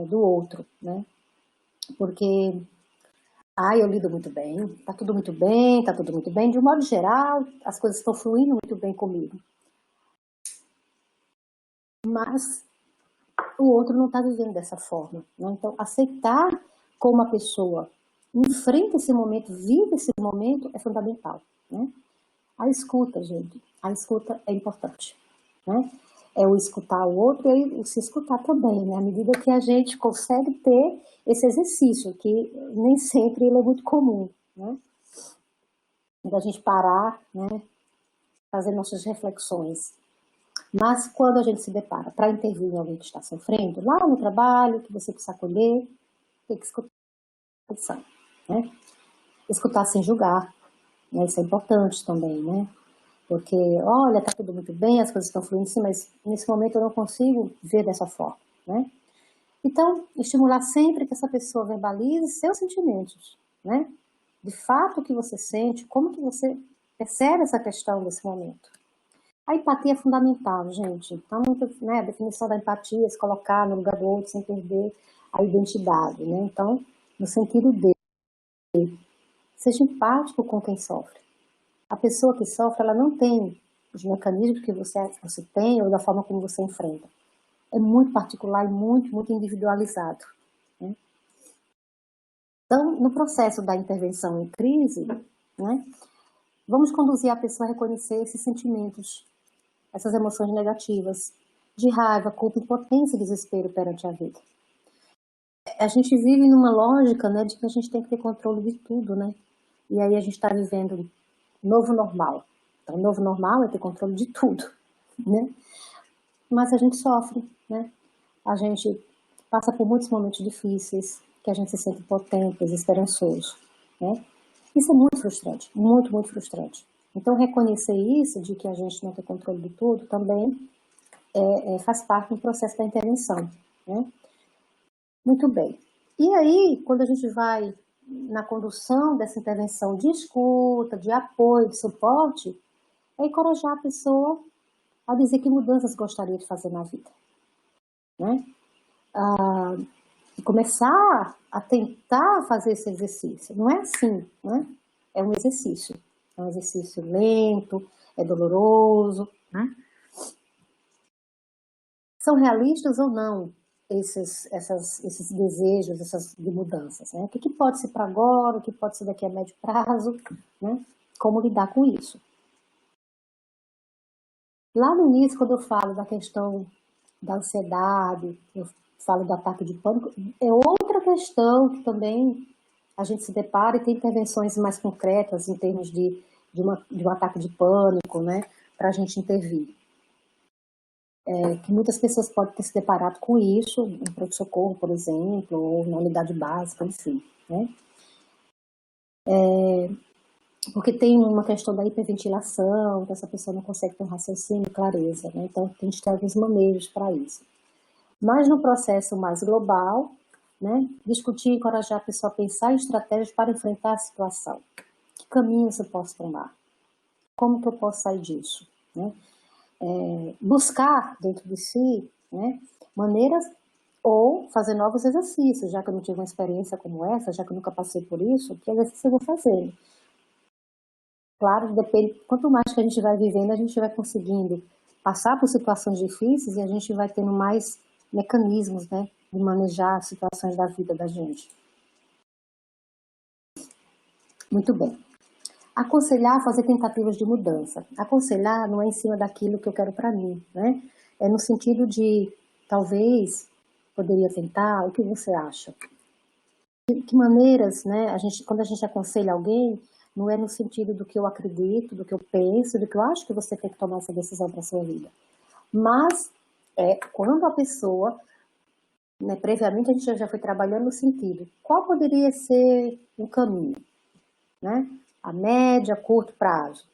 Do outro, né? Porque, eu lido muito bem, tá tudo muito bem, tá tudo muito bem. De um modo geral, as coisas estão fluindo muito bem comigo. Mas o outro não está vivendo dessa forma, né? Então, aceitar como a pessoa enfrenta esse momento, vive esse momento, é fundamental, né? A escuta, gente, a escuta é importante, né? É o escutar o outro e o se escutar também, né? À medida que a gente consegue ter esse exercício, que nem sempre ele é muito comum, né? Da gente parar, né? Fazer nossas reflexões. Mas quando a gente se depara para intervir em alguém que está sofrendo, lá no trabalho, que você precisa acolher, tem que escutar a atenção, né? Escutar sem julgar, né? Isso é importante também, né? Porque, olha, tá tudo muito bem, as coisas estão fluindo, sim, mas nesse momento eu não consigo ver dessa forma, né? Então, estimular sempre que essa pessoa verbalize seus sentimentos, né? De fato, o que você sente, como que você percebe essa questão desse momento. A empatia é fundamental, gente. Então, né, a definição da empatia é se colocar no lugar do outro sem perder a identidade, né? Então, no sentido de seja empático com quem sofre. A pessoa que sofre, ela não tem os mecanismos que você tem ou da forma como você enfrenta. É muito particular e muito, muito individualizado, Então, no processo da intervenção em crise, né, vamos conduzir a pessoa a reconhecer esses sentimentos, essas emoções negativas, de raiva, culpa, impotência e desespero perante a vida. A gente vive numa lógica, né, de que a gente tem que ter controle de tudo, né? E aí a gente está vivendo novo normal. Então, novo normal é ter controle de tudo, né? Mas a gente sofre, né? A gente passa por muitos momentos difíceis, que a gente se sente impotente, desesperançoso, né? Isso é muito frustrante, muito, muito frustrante. Então, reconhecer isso, de que a gente não tem controle de tudo, também faz parte do processo da intervenção, né? Muito bem. E aí, quando a gente vai na condução dessa intervenção de escuta, de apoio, de suporte, é encorajar a pessoa a dizer que mudanças gostaria de fazer na vida, né? E começar a tentar fazer esse exercício. Não é assim, né? É um exercício lento, é doloroso, né? São realistas ou não esses desejos, essas de mudanças, né? O que pode ser para agora, o que pode ser daqui a médio prazo, né? Como lidar com isso. Lá no início, quando eu falo da questão da ansiedade, eu falo do ataque de pânico, é outra questão que também a gente se depara e tem intervenções mais concretas em termos de um ataque de pânico, né, para a gente intervir. Que muitas pessoas podem ter se deparado com isso, no pronto-socorro, por exemplo, ou na unidade básica, enfim, né? Porque tem uma questão da hiperventilação, que essa pessoa não consegue ter um raciocínio e clareza, né? Então, a gente tem alguns manejos para isso. Mas no processo mais global, né, discutir e encorajar a pessoa a pensar em estratégias para enfrentar a situação. Que caminhos eu posso tomar? Como que eu posso sair disso? Né? Buscar dentro de si, né, maneiras ou fazer novos exercícios, já que eu não tive uma experiência como essa, já que eu nunca passei por isso, que exercício eu vou fazer? Claro, depende, quanto mais que a gente vai vivendo, a gente vai conseguindo passar por situações difíceis e a gente vai tendo mais mecanismos, né, de manejar as situações da vida da gente. Muito bem. Aconselhar a fazer tentativas de mudança. Aconselhar não é em cima daquilo que eu quero para mim, né? É no sentido de, talvez, poderia tentar, o que você acha? Que maneiras, né? Quando a gente aconselha alguém, não é no sentido do que eu acredito, do que eu penso, do que eu acho que você tem que tomar essa decisão para a sua vida. Mas, quando a pessoa, né, previamente a gente já foi trabalhando no sentido, qual poderia ser o caminho, né? A média, curto prazo.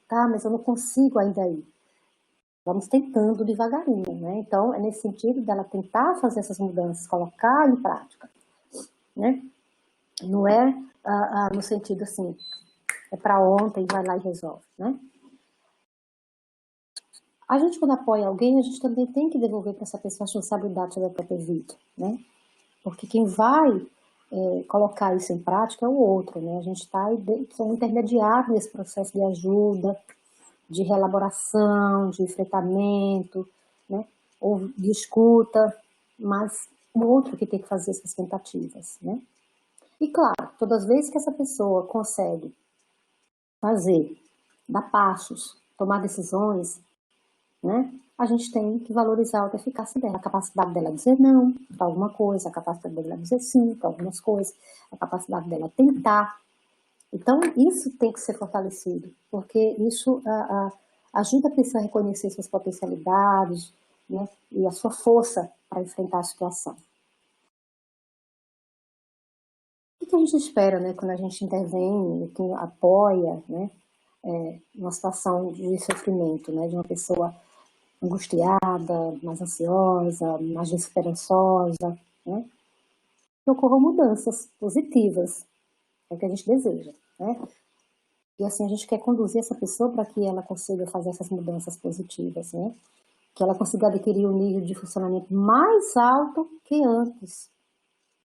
Tá, mas eu não consigo ainda ir. Vamos tentando devagarinho, né? Então, é nesse sentido dela tentar fazer essas mudanças, colocar em prática, né? Não é no sentido assim, é para ontem, vai lá e resolve, né? A gente, quando apoia alguém, a gente também tem que devolver para essa pessoa a responsabilidade sobre a própria vida, né? Porque quem vai colocar isso em prática é o outro, né? A gente está sendo intermediário nesse processo de ajuda, de reelaboração, de enfrentamento, né? Ou de escuta, mas o outro que tem que fazer essas tentativas, né? E claro, todas as vezes que essa pessoa consegue fazer, dar passos, tomar decisões, né? A gente tem que valorizar a autoeficácia dela, a capacidade dela dizer não para alguma coisa, a capacidade dela dizer sim para algumas coisas, a capacidade dela tentar. Então, isso tem que ser fortalecido, porque isso ajuda a pessoa a reconhecer suas potencialidades, né, e a sua força para enfrentar a situação. O que a gente espera, né, quando a gente intervém, quem apoia, né, uma situação de sofrimento, né, de uma pessoa angustiada, mais ansiosa, mais desesperançosa, né, que ocorram mudanças positivas, é o que a gente deseja, né? E assim, a gente quer conduzir essa pessoa para que ela consiga fazer essas mudanças positivas, né? Que ela consiga adquirir um nível de funcionamento mais alto que antes,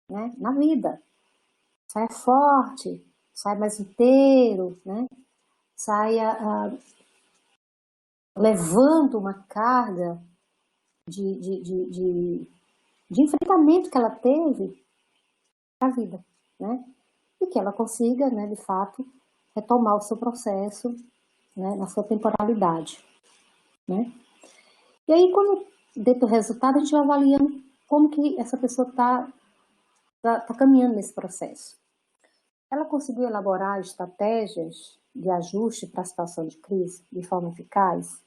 né? Na vida. Saia forte, saia mais inteiro, né? Saia levando uma carga de enfrentamento que ela teve para a vida, né? E que ela consiga, né, de fato, retomar o seu processo, né, na sua temporalidade, né? E aí, quando dentro do resultado, a gente vai avaliando como que essa pessoa está caminhando nesse processo. Ela conseguiu elaborar estratégias de ajuste para a situação de crise de forma eficaz,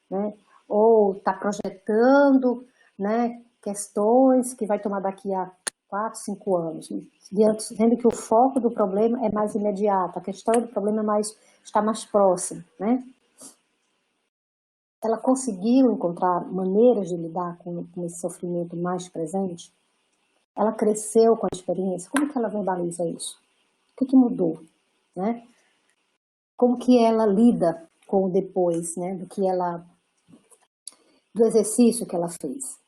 né? Ou está projetando, né, questões que vai tomar daqui a 4, 5 anos, sendo que o foco do problema é mais imediato, a questão do problema está mais próxima, né? Ela conseguiu encontrar maneiras de lidar com esse sofrimento mais presente? Ela cresceu com a experiência? Como que ela verbaliza isso? O que mudou, né? Como que ela lida com o depois, né? Do exercício que ela fez,